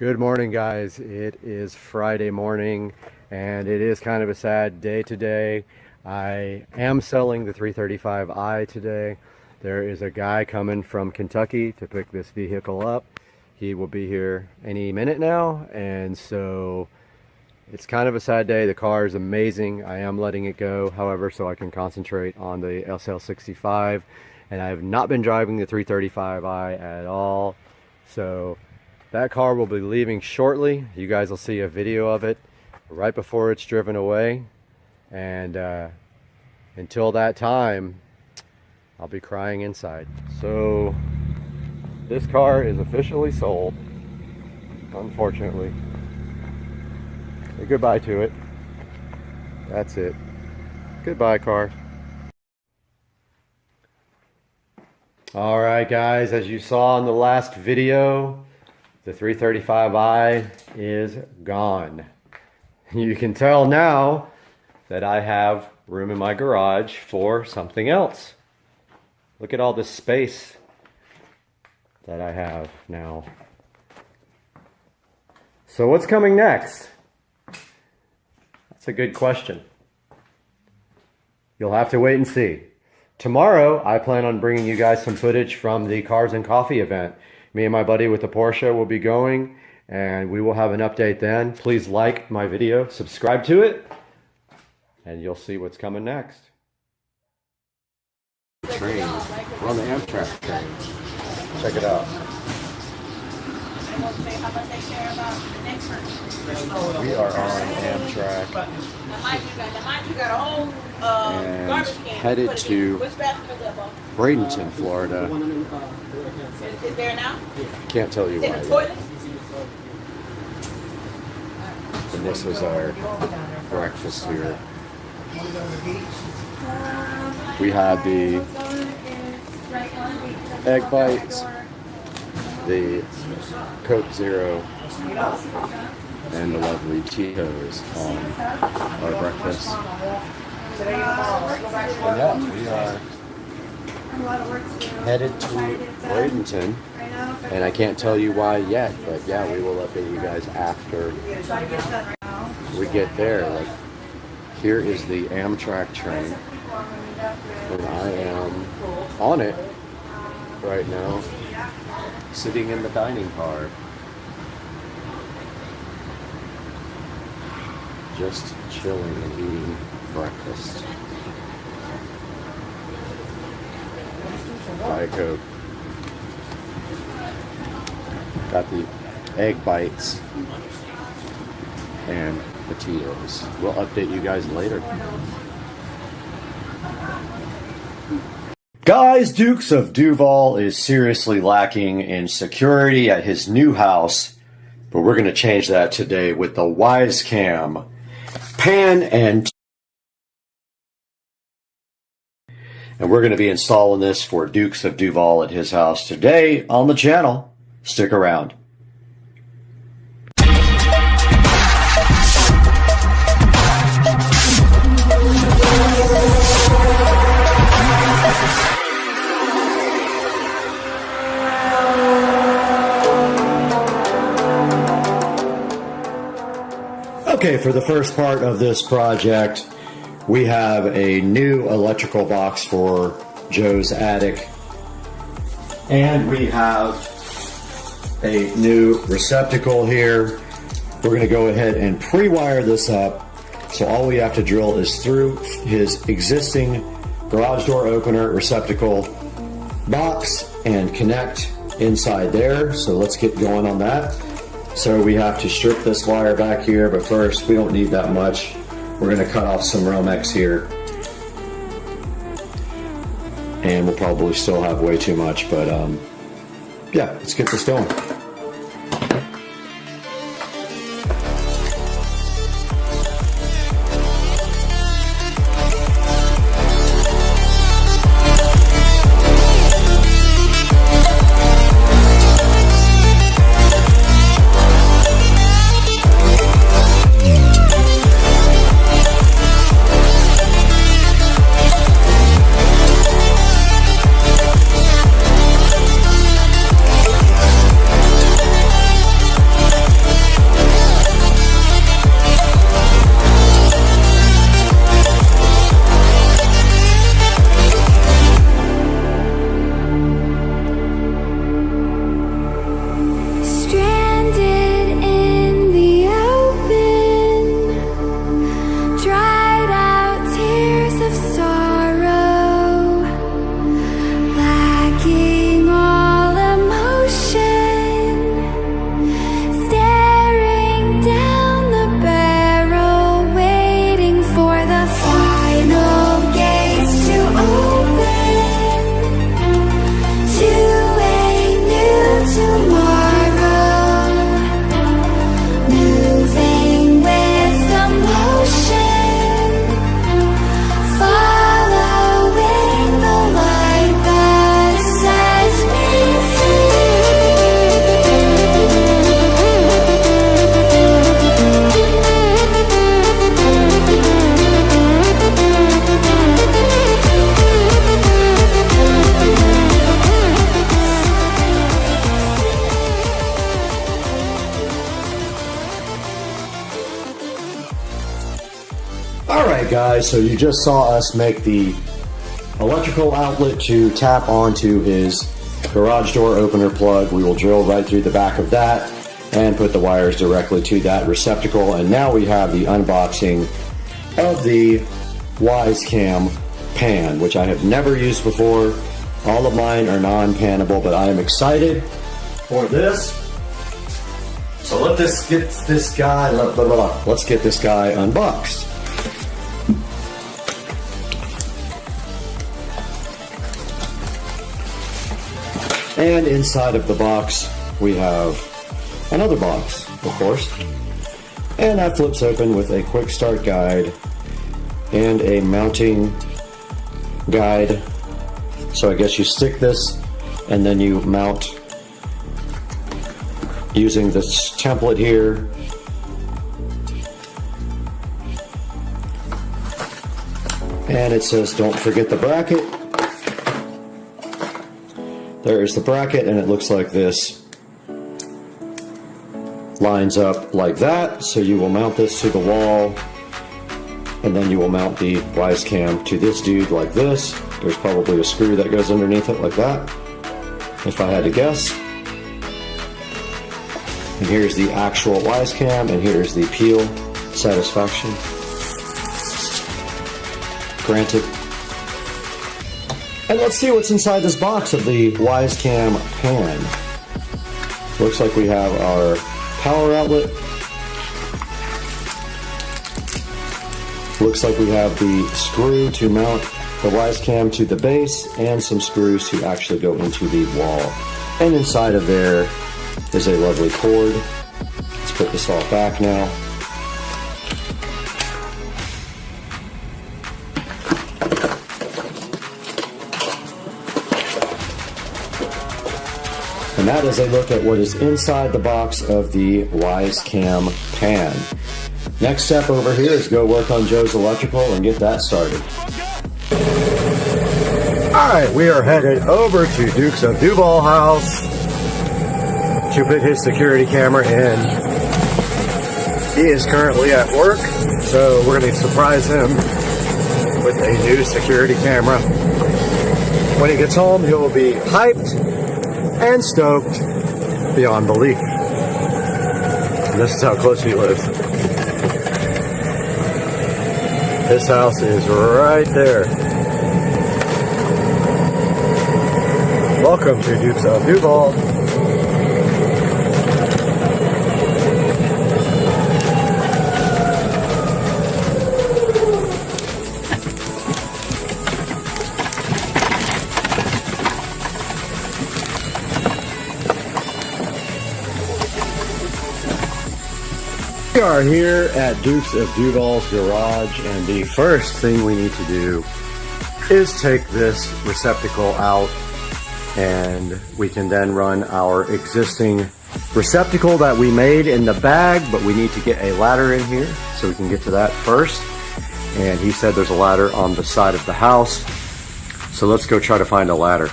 Good morning, guys. It is Friday morning and it is kind of a sad day today. I am selling the 335i today. There is a guy coming from Kentucky to pick this vehicle up. He will be here any minute now, and so it's kind of a sad day. The car is amazing. I am letting it go, however, so I can concentrate on the SL65, and I have not been driving the 335i at all. So that car will be leaving shortly. You guys will see a video of it right before it's driven away. And until that time, I'll be crying inside. So this car is officially sold, unfortunately. Say goodbye to it. That's it. Goodbye, car. All right, guys, as you saw in the last video, the 335i is gone. You can tell now that I have room in my garage for something else. Look at all this space that I have now. So what's coming next? That's a good question. You'll have to wait and see. Tomorrow, I plan on bringing you guys some footage from the Cars and Coffee event. Me and my buddy with the Porsche will be going, and we will have an update then. Please like my video, subscribe to it, and you'll see what's coming next. Train. We're on the Amtrak train. Check it out. We are on Amtrak and headed to Bradenton, Florida. Is there now? Can't tell you why yet. And this is our breakfast here. We had the egg bites, the Coke Zero, and the lovely Tito's on our breakfast. And yeah, we are headed to Bradenton, and I can't tell you why yet, but yeah, we will update you guys after we get there. Like, here is the Amtrak train, and I am on it right now, sitting in the dining car, just chilling and eating breakfast. Diet Coke. Got the egg bites and the Tito's. We'll update you guys later. Guys, Dukes of Duval is seriously lacking in security at his new house, but we're going to change that today with the Wise Cam Pan and we're going to be installing this for Dukes of Duval at his house today on the channel. Stick around. Okay, for the first part of this project, we have a new electrical box for Joe's attic, and we have a new receptacle here. We're going to go ahead and pre-wire this up, so all we have to drill is through his existing garage door opener receptacle box and connect inside there. So let's get going on that. So we have to strip this wire back here, but first, we don't need that much. We're going to cut off some Romex here, and we'll probably still have way too much, but yeah, let's get this going. Alright guys, so you just saw us make the electrical outlet to tap onto his garage door opener plug. We will drill right through the back of that and put the wires directly to that receptacle. And now we have the unboxing of the Wise Cam pan, which I have never used before. All of mine are non-pannable, but I am excited for this. So let's get this guy unboxed. And inside of the box, we have another box, of course. And that flips open with a quick start guide and a mounting guide. So I guess you stick this and then you mount using this template here. And it says don't forget the bracket. There is the bracket, and it looks like this. Lines up like that, so you will mount this to the wall, and then you will mount the wise cam to this dude like this. There's probably a screw that goes underneath it like that, if I had to guess. And here's the actual wise cam, and here's the peel satisfaction. Granted. And let's see what's inside this box of the wise cam pan. Looks like we have our power outlet. Looks like we have the screw to mount the wise cam to the base, and some screws to actually go into the wall. And inside of there is a lovely cord. Let's put this all back now. And that is a look at what is inside the box of the wise cam pan. Next step over here is go work on Joe's electrical and get that started. Alright, we are headed over to Dukes of Duval house to put his security camera in. He is currently at work, so we're going to surprise him with a new security camera. When he gets home, he will be hyped and stoked beyond belief. And this is how close he lives. His house is right there. Welcome to Dukes of Duval. We are here at Dukes of Duval's garage, and the first thing we need to do is take this receptacle out, and we can then run our existing receptacle that we made in the bag, but we need to get a ladder in here, so we can get to that first. And he said there's a ladder on the side of the house, so let's go try to find a ladder.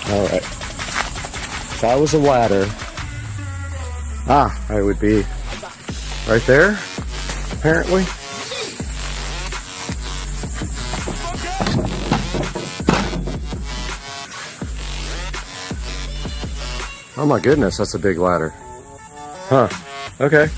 Alright, if I was a ladder, I would be right there, apparently. Oh my goodness, that's a big ladder. Huh, okay.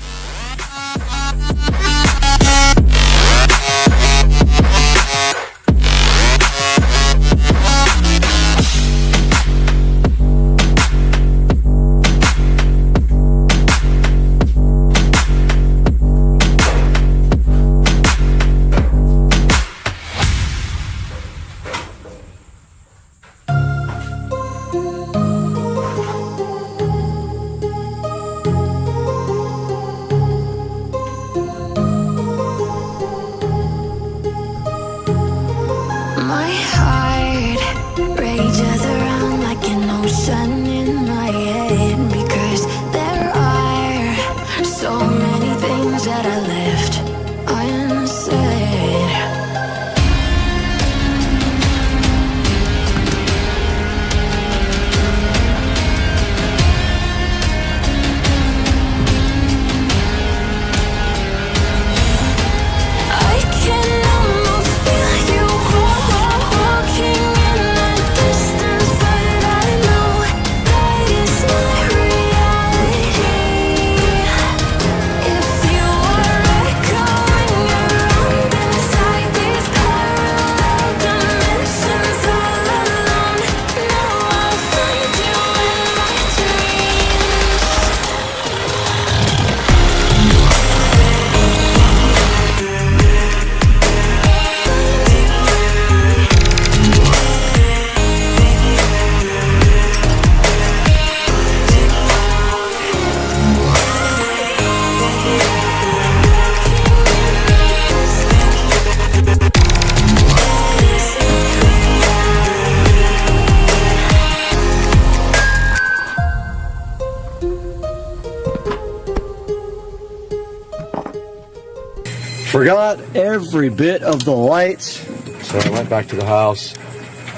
Forgot every bit of the lights, so I went back to the house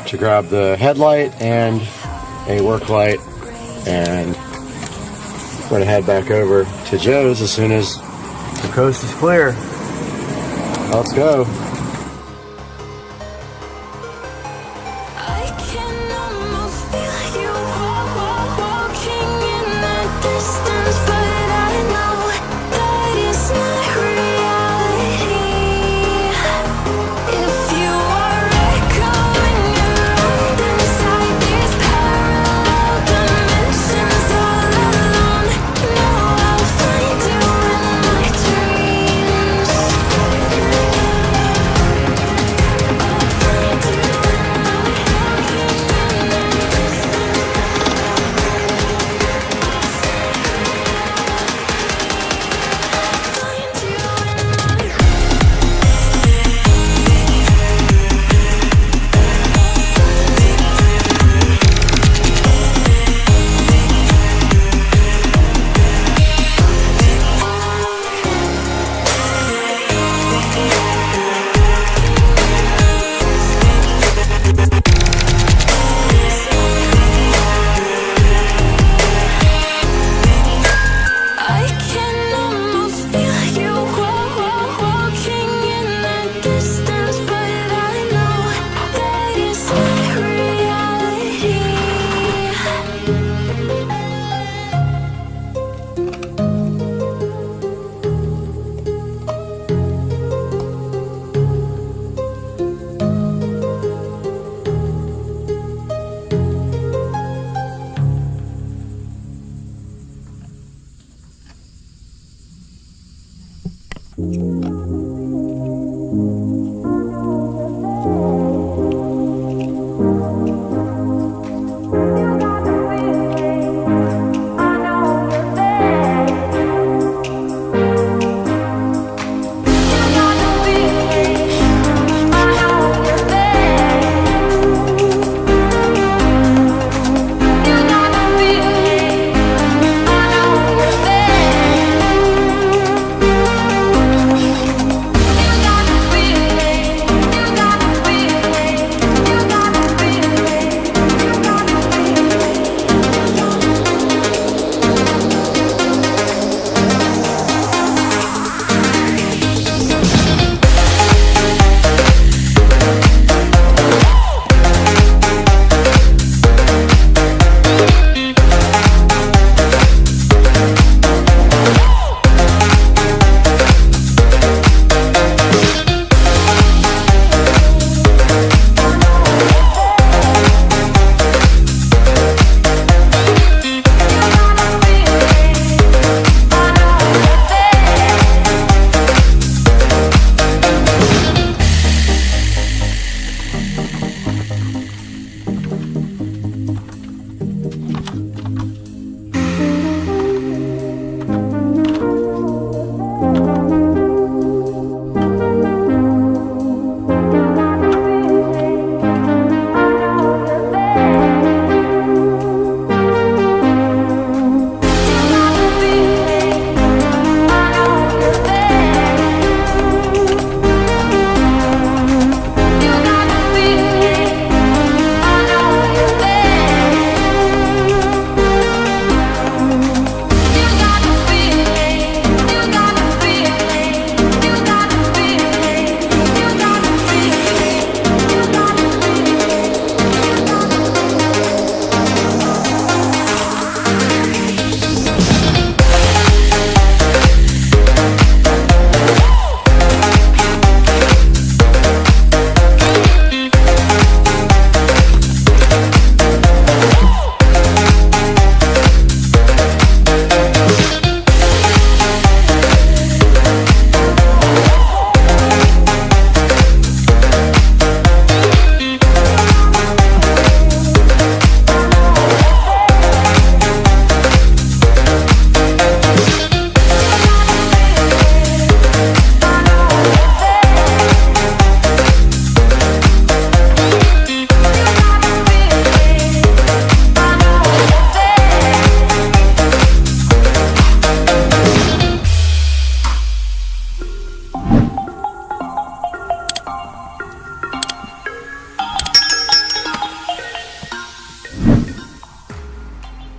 to grab the headlight and a work light, and I'm going to head back over to Joe's as soon as the coast is clear. Let's go. I can almost feel you walking in the distance, but I know that it's not reality. If you are echoing around inside these parallel dimensions all alone, know I'll find you in my dreams.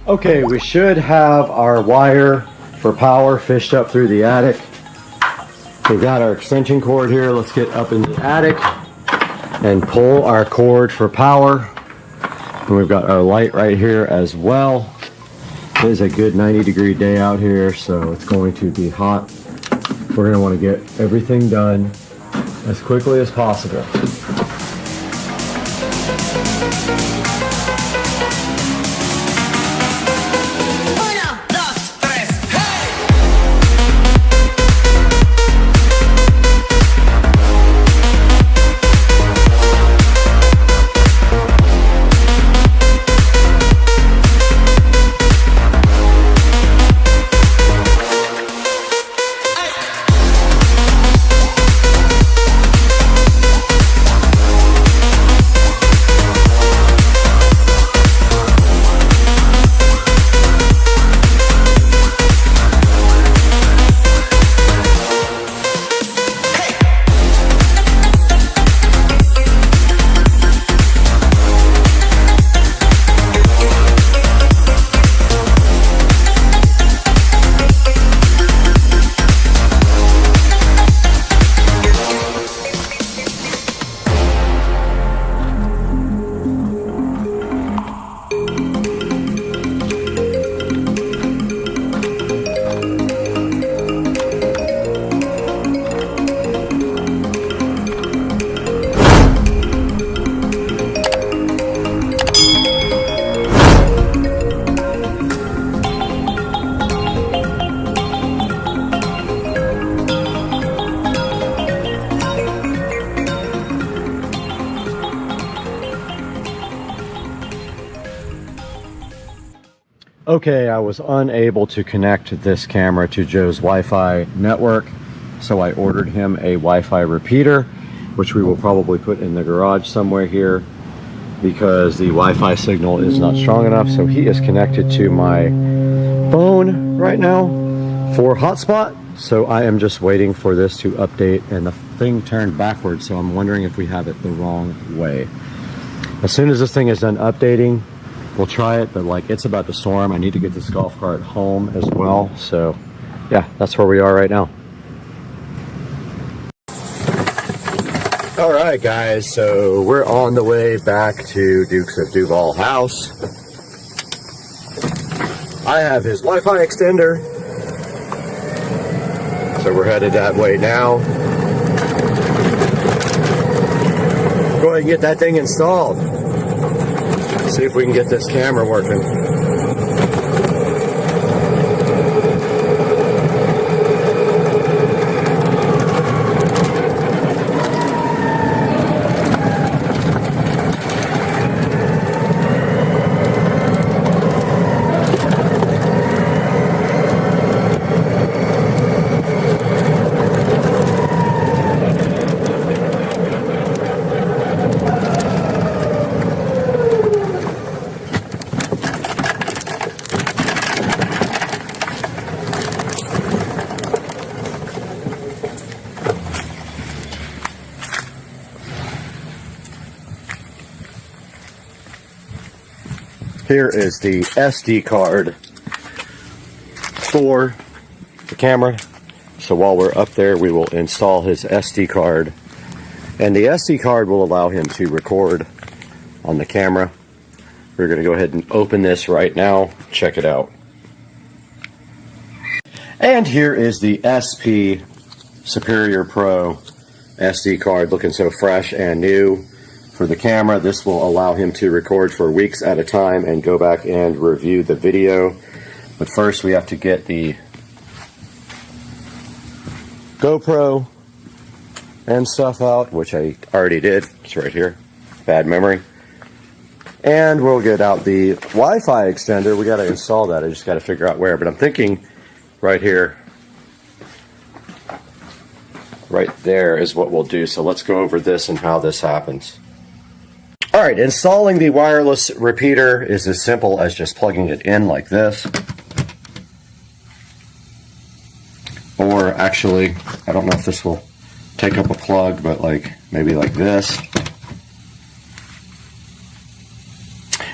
Okay, we should have our wire for power fished up through the attic. We've got our extension cord here. Let's get up in the attic and pull our cord for power. And we've got our light right here as well. It is a good 90-degree day out here, so it's going to be hot. We're going to want to get everything done as quickly as possible. Okay, I was unable to connect this camera to Joe's Wi-Fi network, so I ordered him a Wi-Fi repeater, which we will probably put in the garage somewhere here because the Wi-Fi signal is not strong enough. So he is connected to my phone right now for hotspot. So I am just waiting for this to update, and the thing turned backwards, so I'm wondering if we have it the wrong way. As soon as this thing is done updating, we'll try it, but like it's about to storm. I need to get this golf cart home as well. So yeah, that's where we are right now. All right, guys, so we're on the way back to Dukes of Duval house. I have his Wi-Fi extender, so we're headed that way now. Go ahead and get that thing installed. See if we can get this camera working. Here is the SD card for the camera. So while we're up there, we will install his SD card. And the SD card will allow him to record on the camera. We're going to go ahead and open this right now. Check it out. And here is the SP Superior Pro SD card, looking so fresh and new. For the camera, this will allow him to record for weeks at a time and go back and review the video. But first we have to get the GoPro and stuff out, which I already did. It's right here. Bad memory. And we'll get out the Wi-Fi extender. We got to install that. I just got to figure out where. But I'm thinking right here, right there is what we'll do. So let's go over this and how this happens. All right, installing the wireless repeater is as simple as just plugging it in like this. Or actually, I don't know if this will take up a plug, but like maybe like this.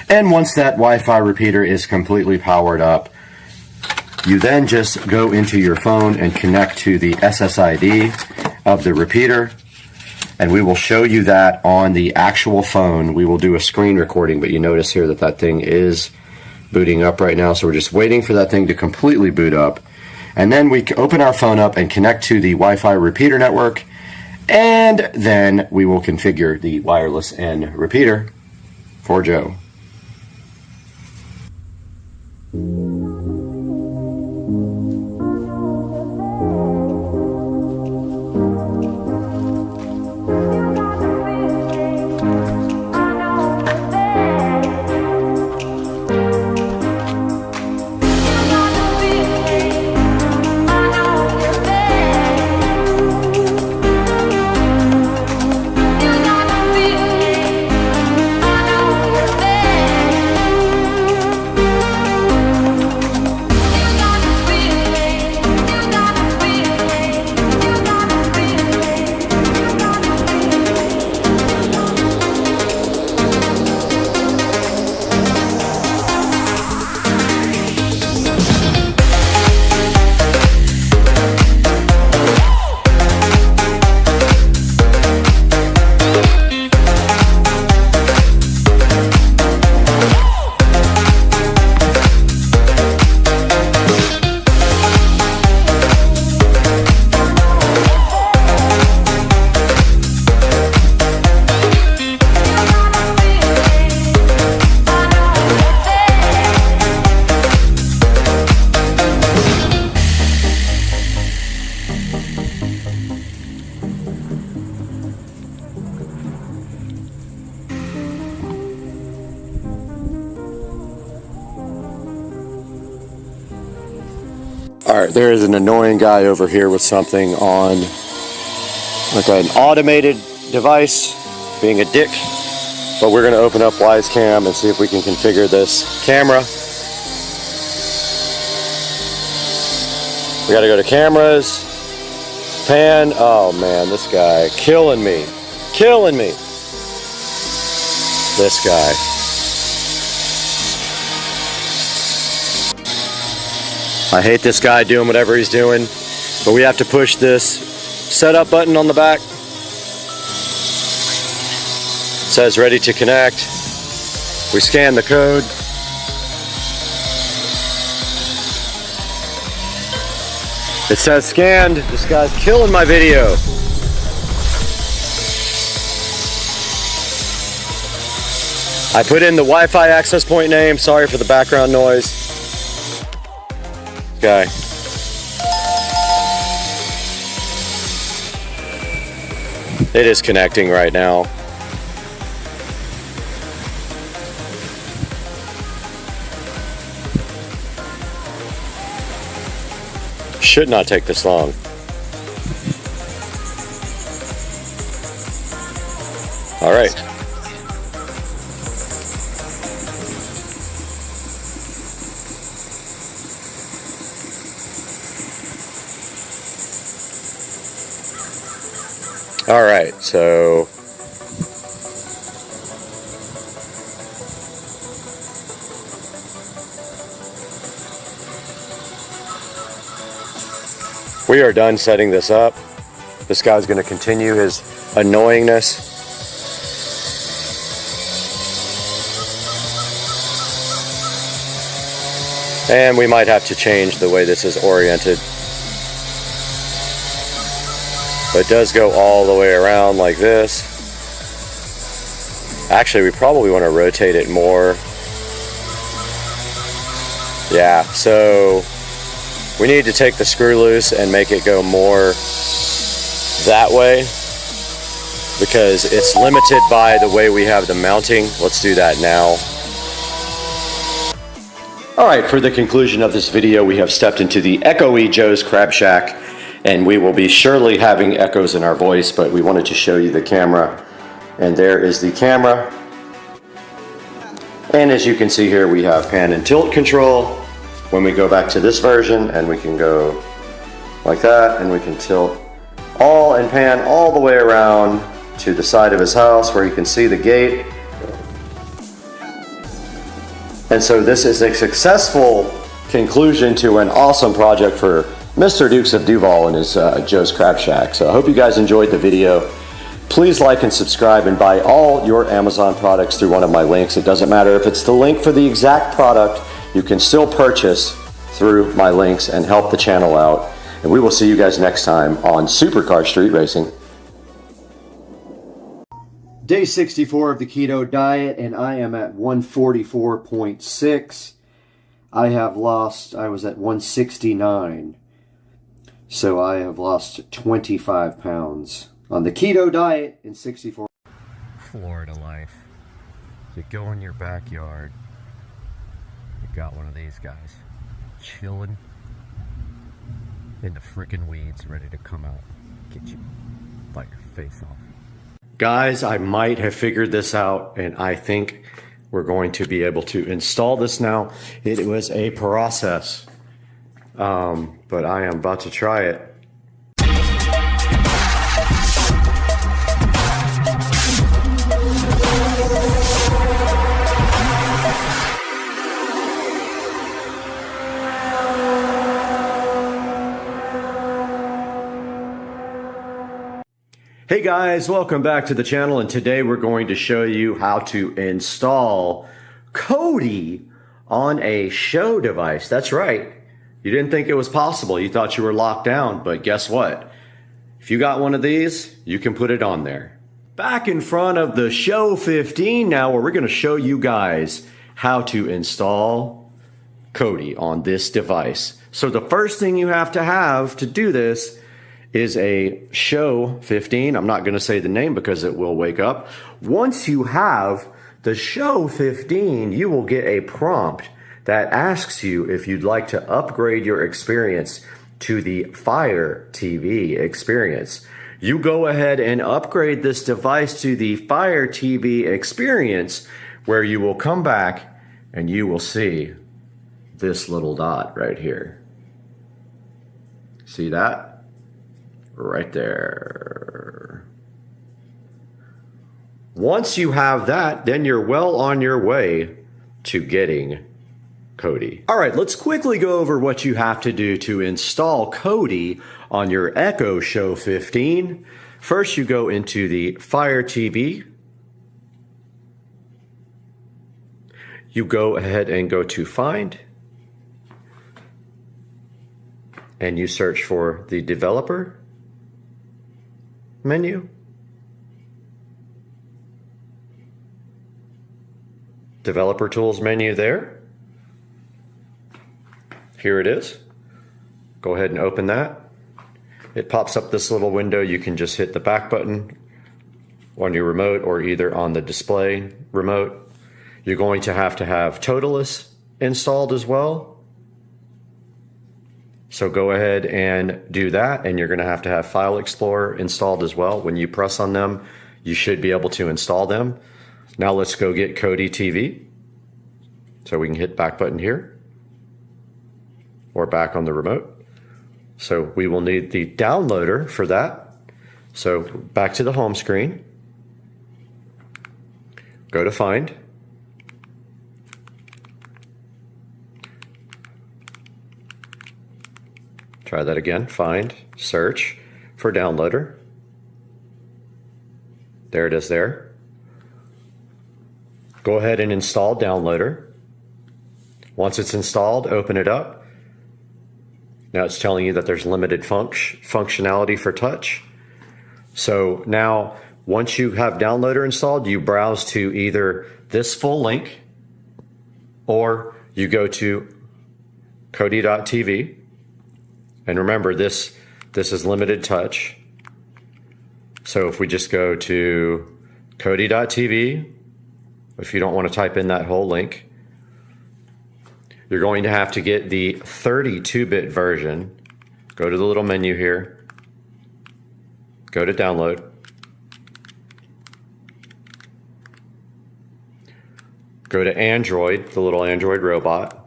And once that Wi-Fi repeater is completely powered up, you then just go into your phone and connect to the SSID of the repeater, and we will show you that on the actual phone. We will do a screen recording, but you notice here that that thing is booting up right now, so we're just waiting for that thing to completely boot up. And then we open our phone up and connect to the Wi-Fi repeater network, and then we will configure the wireless N repeater for Joe. Alright, there is an annoying guy over here with something on, like an automated device, being a dick. But we're going to open up Wisecam and see if we can configure this camera. We got to go to cameras, pan. Oh man, this guy killing me. Killing me. This guy. I hate this guy doing whatever he's doing, but we have to push this setup button on the back. It says ready to connect. We scan the code. It says scanned. This guy's killing my video. I put in the Wi-Fi access point name. Sorry for the background noise. Guy. It is connecting right now. Should not take this long. All right. All right, so we are done setting this up. This guy's going to continue his annoyingness. And we might have to change the way this is oriented. But it does go all the way around like this. Actually, we probably want to rotate it more. Yeah, so we need to take the screw loose and make it go more that way, because it's limited by the way we have the mounting. Let's do that now. Alright, for the conclusion of this video, we have stepped into the echoey Joe's Crab Shack, and we will be surely having echoes in our voice, but we wanted to show you the camera. And there is the camera. And as you can see here, we have pan and tilt control. When we go back to this version, and we can go like that, and we can tilt all and pan all the way around to the side of his house where you can see the gate. And so this is a successful conclusion to an awesome project for Mr. Dukes of Duval and his Joe's Crab Shack. So I hope you guys enjoyed the video. Please like and subscribe and buy all your Amazon products through one of my links. It doesn't matter if it's the link for the exact product, you can still purchase through my links and help the channel out. And we will see you guys next time on Supercar Street Racing. Day 64 of the keto diet, and I am at 144.6. I was at 169. So I have lost 25 pounds on the keto diet in 64. Florida life. You go in your backyard, you got one of these guys chilling in the frickin' weeds, ready to come out, get you, bite your face off. Guys, I might have figured this out, and I think we're going to be able to install this now. It was a process, but I am about to try it. Hey guys, welcome back to the channel, and today we're going to show you how to install Kodi on a show device. That's right. You didn't think it was possible. You thought you were locked down, but guess what? If you got one of these, you can put it on there. Back in front of the Show 15 now, where we're going to show you guys how to install Kodi on this device. So the first thing you have to do this is a Show 15. I'm not going to say the name because it will wake up. Once you have the Show 15, you will get a prompt that asks you if you'd like to upgrade your experience to the Fire TV experience. You go ahead and upgrade this device to the Fire TV experience, where you will come back and you will see this little dot right here. See that? Right there. Once you have that, then you're well on your way to getting Kodi. All right, let's quickly go over what you have to do to install Kodi on your Echo Show 15. First, you go into the Fire TV. You go ahead and go to Find. And you search for the developer menu. Developer tools menu there. Here it is. Go ahead and open that. It pops up this little window. You can just hit the back button on your remote or either on the display remote. You're going to have Totalist installed as well. So go ahead and do that, and you're going to have File Explorer installed as well. When you press on them, you should be able to install them. Now let's go get Kodi TV. So we can hit back button here, or back on the remote. So we will need the downloader for that. So back to the home screen. Go to Find. Try that again. Find, search for downloader. There it is there. Go ahead and install downloader. Once it's installed, open it up. Now it's telling you that there's limited functionality for touch. So now, once you have downloader installed, you browse to either this full link, or you go to Kodi.tv. And remember, this is limited touch. So if we just go to Kodi.tv, if you don't want to type in that whole link, you're going to have to get the 32-bit version. Go to the little menu here. Go to download. Go to Android, the little Android robot.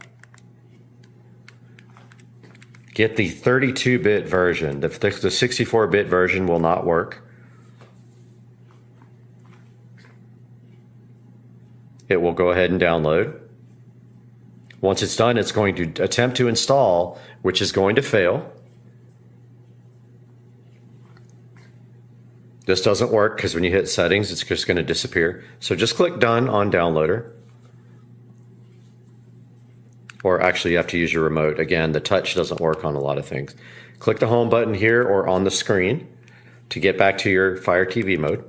Get the 32-bit version. The 64-bit version will not work. It will go ahead and download. Once it's done, it's going to attempt to install, which is going to fail. This doesn't work because when you hit settings, it's just going to disappear. So just click done on downloader. Or actually you have to use your remote. Again, the touch doesn't work on a lot of things. Click the home button here or on the screen to get back to your Fire TV mode.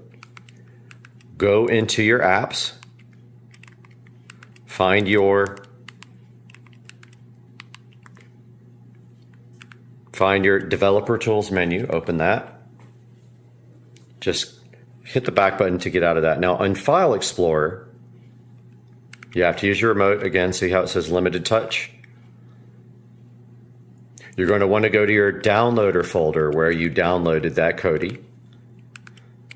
Go into your apps. Find your developer tools menu, open that. Just hit the back button to get out of that. Now on File Explorer, you have to use your remote. Again, see how it says limited touch? You're going to want to go to your downloader folder where you downloaded that Kodi.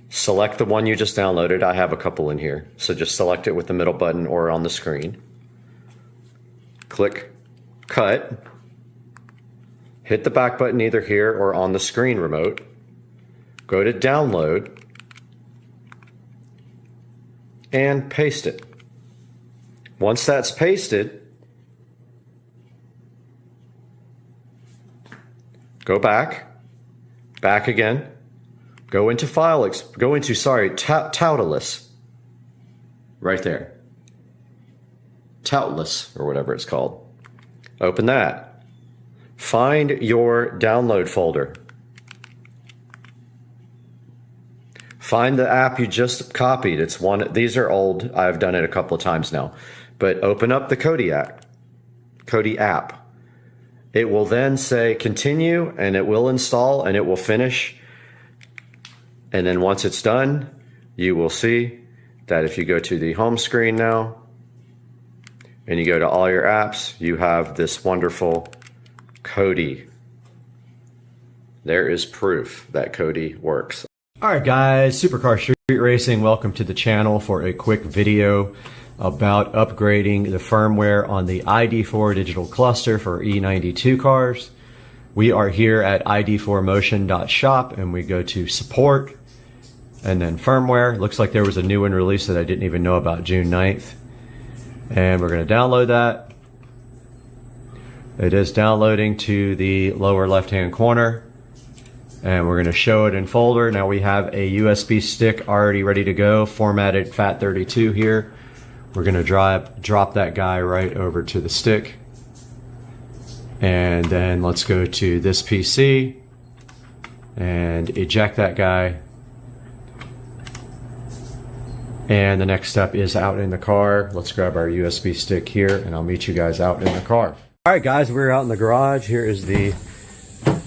Select the one you just downloaded. I have a couple in here. So just select it with the middle button or on the screen. Click cut. Hit the back button either here or on the screen remote. Go to download and paste it. Once that's pasted, go back again, go into Toutless, right there. Toutless, or whatever it's called. Open that. Find your download folder. Find the app you just copied. It's one. These are old. I've done it a couple of times now. But open up the Kodi app. It will then say continue, and it will install, and it will finish. And then once it's done, you will see that if you go to the home screen now, and you go to all your apps, you have this wonderful Kodi. There is proof that Kodi works. All right, guys, Supercar Street Racing, welcome to the channel for a quick video about upgrading the firmware on the ID4 digital cluster for E92 cars. We are here at id4motion.shop and we go to support and then firmware. Looks like there was a new one released that I didn't even know about, June 9th. And we're going to download that. It is downloading to the lower left-hand corner. And we're going to show it in folder. Now we have a USB stick already ready to go, formatted FAT32 here. We're going to drop that guy right over to the stick. And then let's go to this PC and eject that guy. And the next step is out in the car. Let's grab our USB stick here and I'll meet you guys out in the car. All right, guys, we're out in the garage. Here is the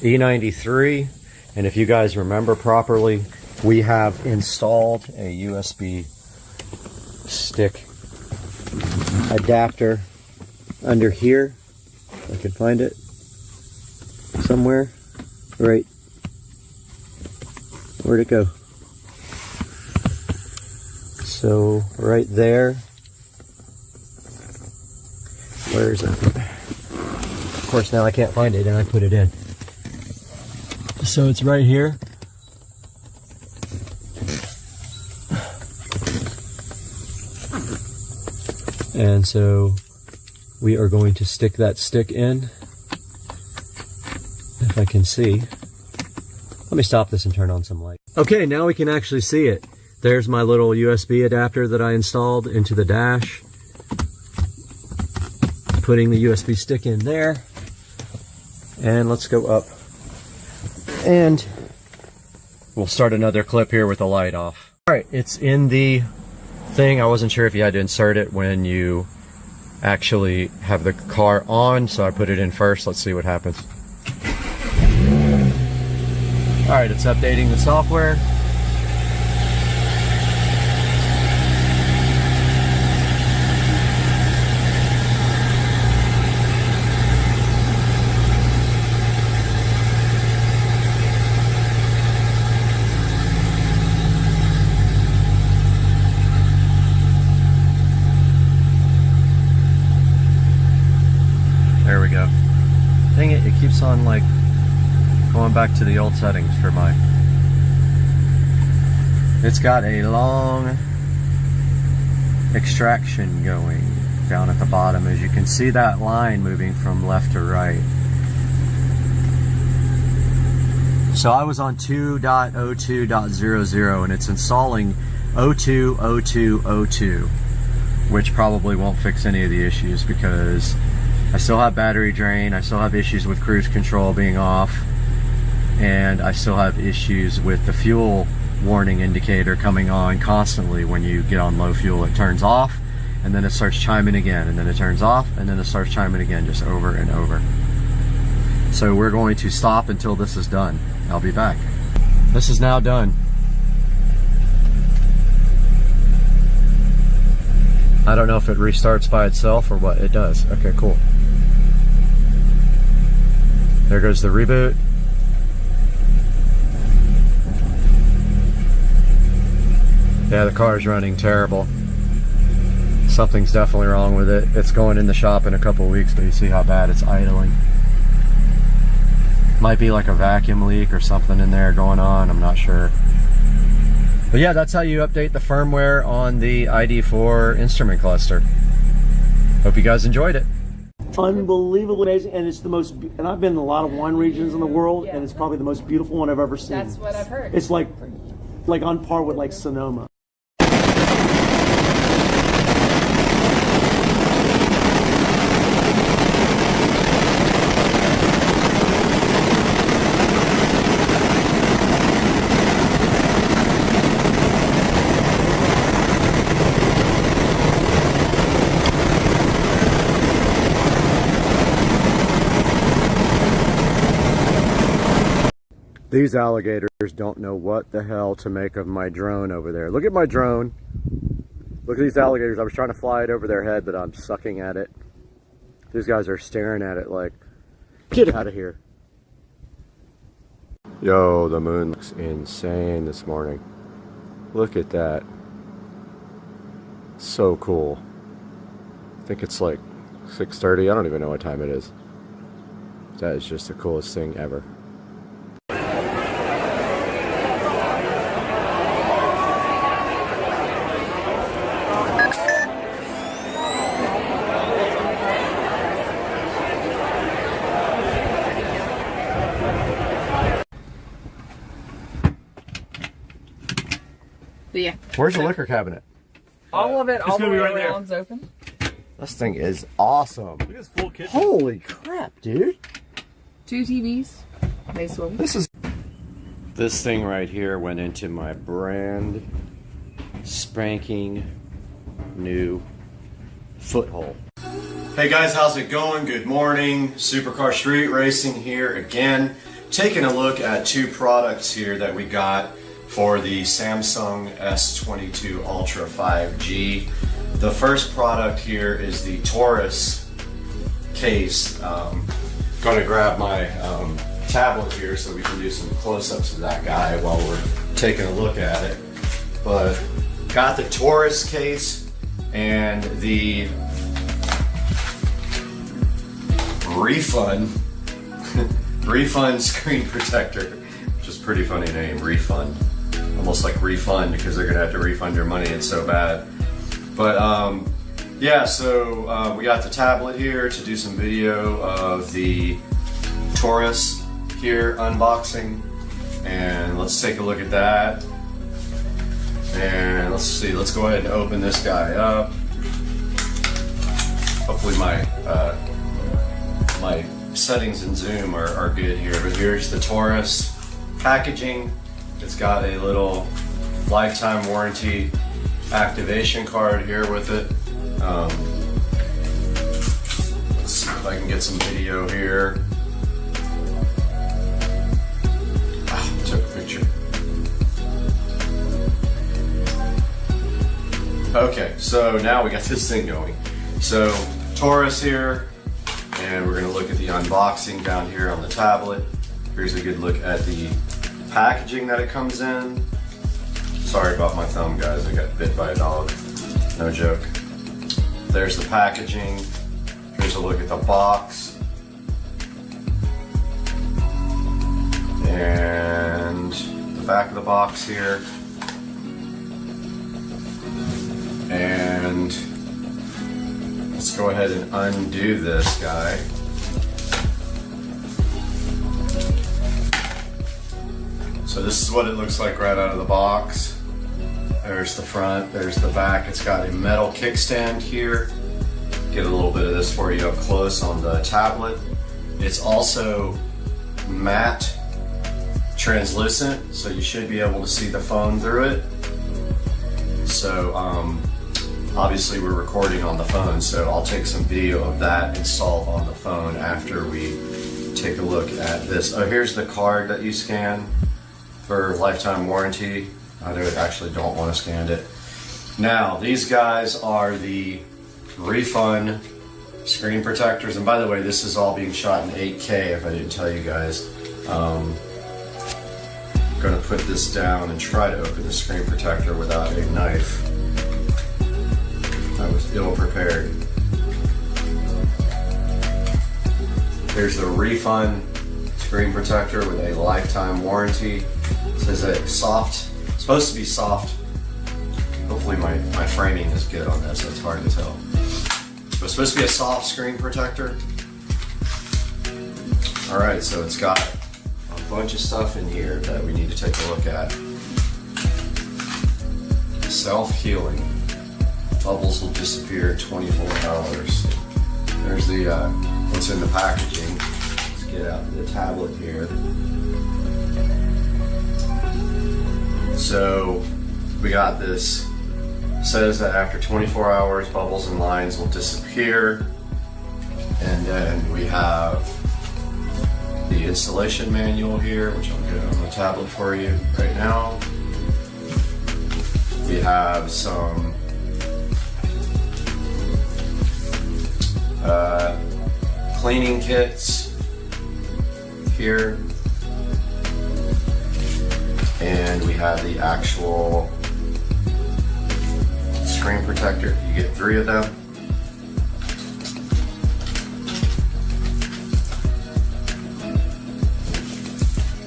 E93. And if you guys remember properly, we have installed a USB stick adapter under here. If I can find it somewhere. Right. Where'd it go? So right there. Where is it? Of course, now I can't find it and I put it in. So it's right here. And so we are going to stick that stick in. If I can see. Let me stop this and turn on some light. Okay, now we can actually see it. There's my little USB adapter that I installed into the dash. Putting the USB stick in there. And let's go up. And we'll start another clip here with the light off. All right, it's in the thing. I wasn't sure if you had to insert it when you actually have the car on, so I put it in first. Let's see what happens. All right, it's updating the software. There we go. Dang it, it keeps on like going back to the old settings for my... It's got a long extraction going. down at the bottom. As you can see that line moving from left to right. So I was on 2.02.00 and it's installing 02.02.02, which probably won't fix any of the issues because I still have battery drain, I still have issues with cruise control being off, and I still have issues with the fuel warning indicator coming on constantly. When you get on low fuel, it turns off and then it starts chiming again, and then it turns off and then it starts chiming again, just over and over. So we're going to stop until this is done. I'll be back. This is now done. I don't know if it restarts by itself or what. It does. Okay, cool. There goes the reboot. Yeah, the car is running terrible. Something's definitely wrong with it. It's going in the shop in a couple of weeks, but you see how bad it's idling. Might be like a vacuum leak or something in there going on, I'm not sure. But yeah, that's how you update the firmware on the ID4 instrument cluster. Hope you guys enjoyed it. Unbelievably amazing, and it's the most, and I've been in a lot of wine regions in the world, and it's probably the most beautiful one I've ever seen. That's what I've heard. It's like on par with like Sonoma. These alligators don't know what the hell to make of my drone over there. Look at my drone. Look at these alligators. I was trying to fly it over their head, but I'm sucking at it. These guys are staring at it like, get out of here. Yo, the moon looks insane this morning. Look at that. So cool. I think it's like 6:30. I don't even know what time it is. That is just the coolest thing ever. Yeah. Where's the liquor cabinet? All of it, all the gonna way be right there. around's open. This thing is awesome. Look at this full kitchen. Holy crap, dude. 2 TVs. They swivel. This thing right here went into my brand spanking new foothole. Hey guys, how's it going? Good morning. Supercar Street Racing here again. Taking a look at two products here that we got for the Samsung S22 Ultra 5G. The first product here is the Taurus case. Gonna grab my tablet here so we can do some close-ups of that guy while we're taking a look at it. But got the Taurus case and the refund screen protector, which is a pretty funny name, refund. Almost like refund because they're gonna have to refund your money, it's so bad. But yeah, so we got the tablet here to do some video of the Taurus here unboxing, and let's take a look at that. And let's see, let's go ahead and open this guy up. Hopefully my my settings in Zoom are good here, but here's the Taurus packaging. It's got a little lifetime warranty activation card here with it. Let's see if I can get some video here. Took a picture. Okay, so now we got this thing going. So Taurus here, and we're gonna look at the unboxing down here on the tablet. Here's a good look at the packaging that it comes in. Sorry about my thumb, guys. I got bit by a dog. No joke. There's the packaging. Here's a look at the box. And the back of the box here. And Let's go ahead and undo this guy. So this is what it looks like right out of the box. There's the front, there's the back. It's got a metal kickstand here. Get a little bit of this for you up close on the tablet. It's also matte, translucent, so you should be able to see the phone through it. So obviously we're recording on the phone, so I'll take some video of that installed on the phone after we take a look at this. Oh, here's the card that you scan for lifetime warranty. I actually don't want to scan it. Now, these guys are the refund screen protectors. And by the way, this is all being shot in 8K, if I didn't tell you guys. I'm going to put this down and try to open the screen protector without a knife. I was ill prepared. Here's the refund screen protector with a lifetime warranty. It says that soft, it's supposed to be soft. Hopefully my framing is good on this, so it's hard to tell. So it's supposed to be a soft screen protector. Alright, so it's got a bunch of stuff in here that we need to take a look at. Self-healing. Bubbles will disappear in 24 hours. There's the what's in the packaging. Let's get out the tablet here. So we got this. Says that after 24 hours, bubbles and lines will disappear. And then we have the installation manual here, which I'll get on the tablet for you right now. We have some cleaning kits here. And we have the actual screen protector. You get 3 of them.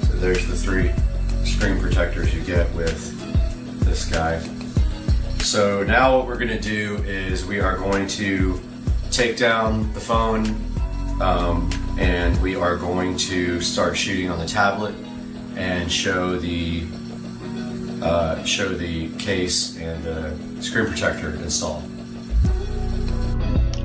So there's the 3 screen protectors you get with this guy. So now what we're going to do is we are going to take down the phone and we are going to start shooting on the tablet and show the case and the screen protector installed.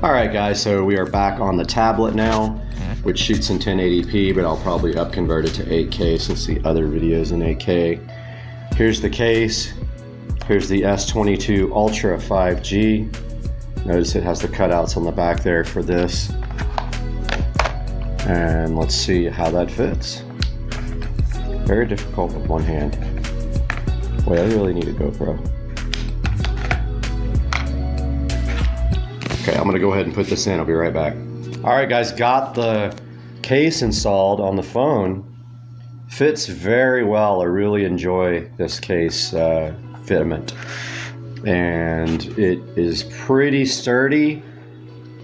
Alright guys, so we are back on the tablet now, which shoots in 1080p, but I'll probably upconvert it to 8K since the other video's in 8K. Here's the case. Here's the S22 Ultra 5G. Notice it has the cutouts on the back there for this. And let's see how that fits. Very difficult with one hand. Wait, I really need a GoPro. Okay, I'm gonna go ahead and put this in. I'll be right back. All right, guys, got the case installed on the phone. Fits very well. I really enjoy this case fitment. And it is pretty sturdy.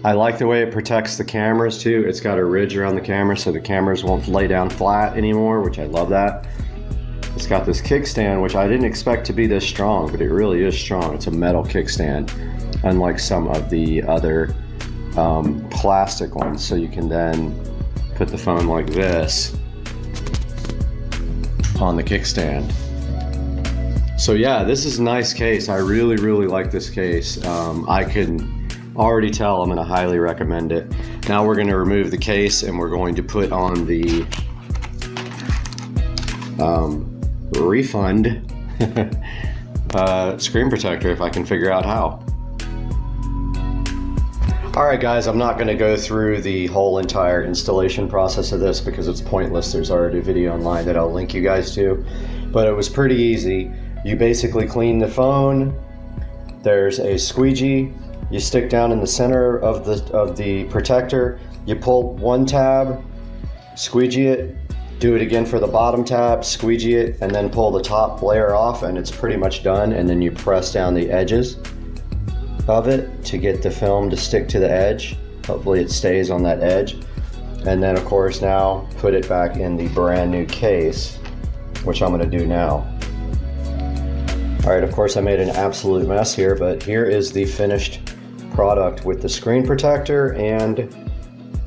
I like the way it protects the cameras too. It's got a ridge around the camera so the cameras won't lay down flat anymore, which I love that. It's got this kickstand, which I didn't expect to be this strong, but it really is strong. It's a metal kickstand, unlike some of the other plastic ones. So you can then put the phone like this on the kickstand. So yeah, this is a nice case. I really, really like this case. I can already tell I'm going to highly recommend it. Now we're going to remove the case and we're going to put on the refund screen protector if I can figure out how. Alright guys, I'm not going to go through the whole entire installation process of this because it's pointless. There's already a video online that I'll link you guys to. But it was pretty easy. You basically clean the phone. There's a squeegee. You stick down in the center of the protector. You pull one tab, squeegee it, do it again for the bottom tab, squeegee it, and then pull the top layer off, and it's pretty much done. And then you press down the edges of it to get the film to stick to the edge. Hopefully it stays on that edge. And then of course now put it back in the brand new case, which I'm going to do now. Alright, of course I made an absolute mess here, but here is the finished product with the screen protector and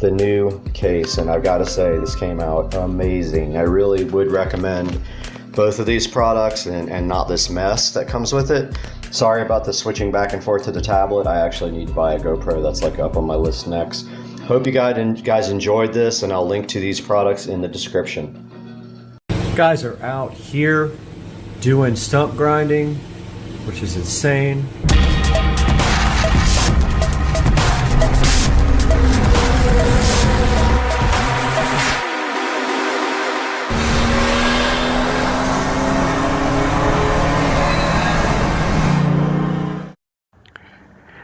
the new case, and I've got to say this came out amazing. I really would recommend both of these products and not this mess that comes with it. Sorry about the switching back and forth to the tablet. I actually need to buy a GoPro. That's like up on my list next. Hope you guys enjoyed this, and I'll link to these products in the description. Guys are out here doing stump grinding, which is insane.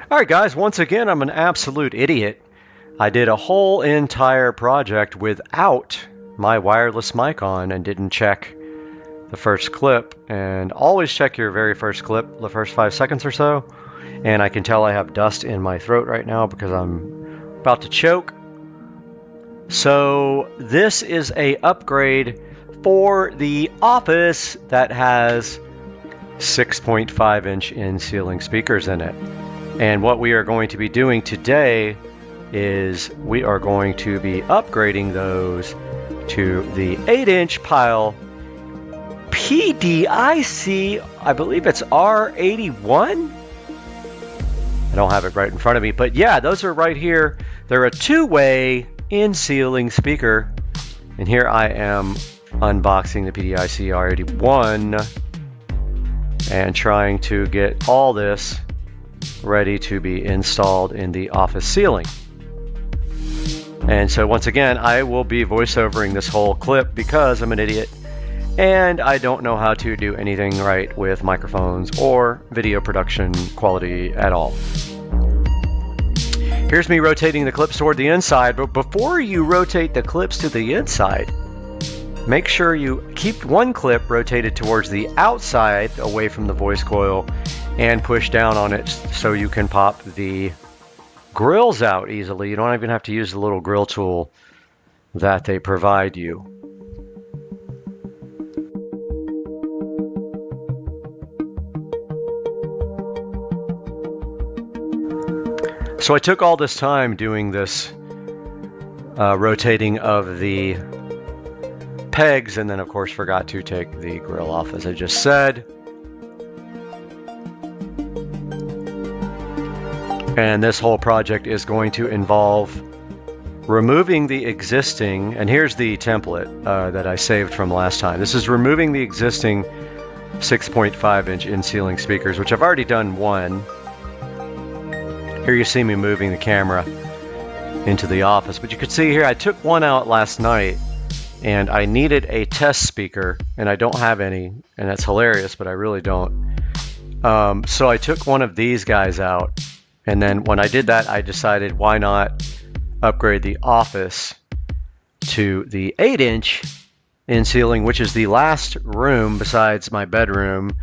Alright guys, once again I'm an absolute idiot. I did a whole entire project without my wireless mic on and didn't check the first clip. And always check your very first clip, the first 5 seconds or so. And I can tell I have dust in my throat right now because I'm about to choke. So this is a upgrade for the office that has 6.5-inch in-ceiling speakers in it. And what we are going to be doing today is we are going to be upgrading those to the 8-inch pile PDIC, I believe it's R81. I don't have it right in front of me, but yeah, those are right here. They're a two-way in-ceiling speaker. And here I am unboxing the PDIC R81 and trying to get all this ready to be installed in the office ceiling. And so once again, I will be voiceovering this whole clip because I'm an idiot and I don't know how to do anything right with microphones or video production quality at all. Here's me rotating the clips toward the inside, but before you rotate the clips to the inside, make sure you keep one clip rotated towards the outside away from the voice coil and push down on it so you can pop the grills out easily. You don't even have to use the little grill tool that they provide you. So I took all this time doing this rotating of the pegs, and then of course forgot to take the grill off, as I just said. And this whole project is going to involve removing the existing, and here's the template that I saved from last time. This is removing the existing 6.5-inch in-ceiling speakers, which I've already done one. Here you see me moving the camera into the office, but you can see here I took one out last night and I needed a test speaker, and I don't have any, and that's hilarious, but I really don't. So I took one of these guys out, and then when I did that, I decided why not upgrade the office to the 8-inch in-ceiling, which is the last room besides my bedroom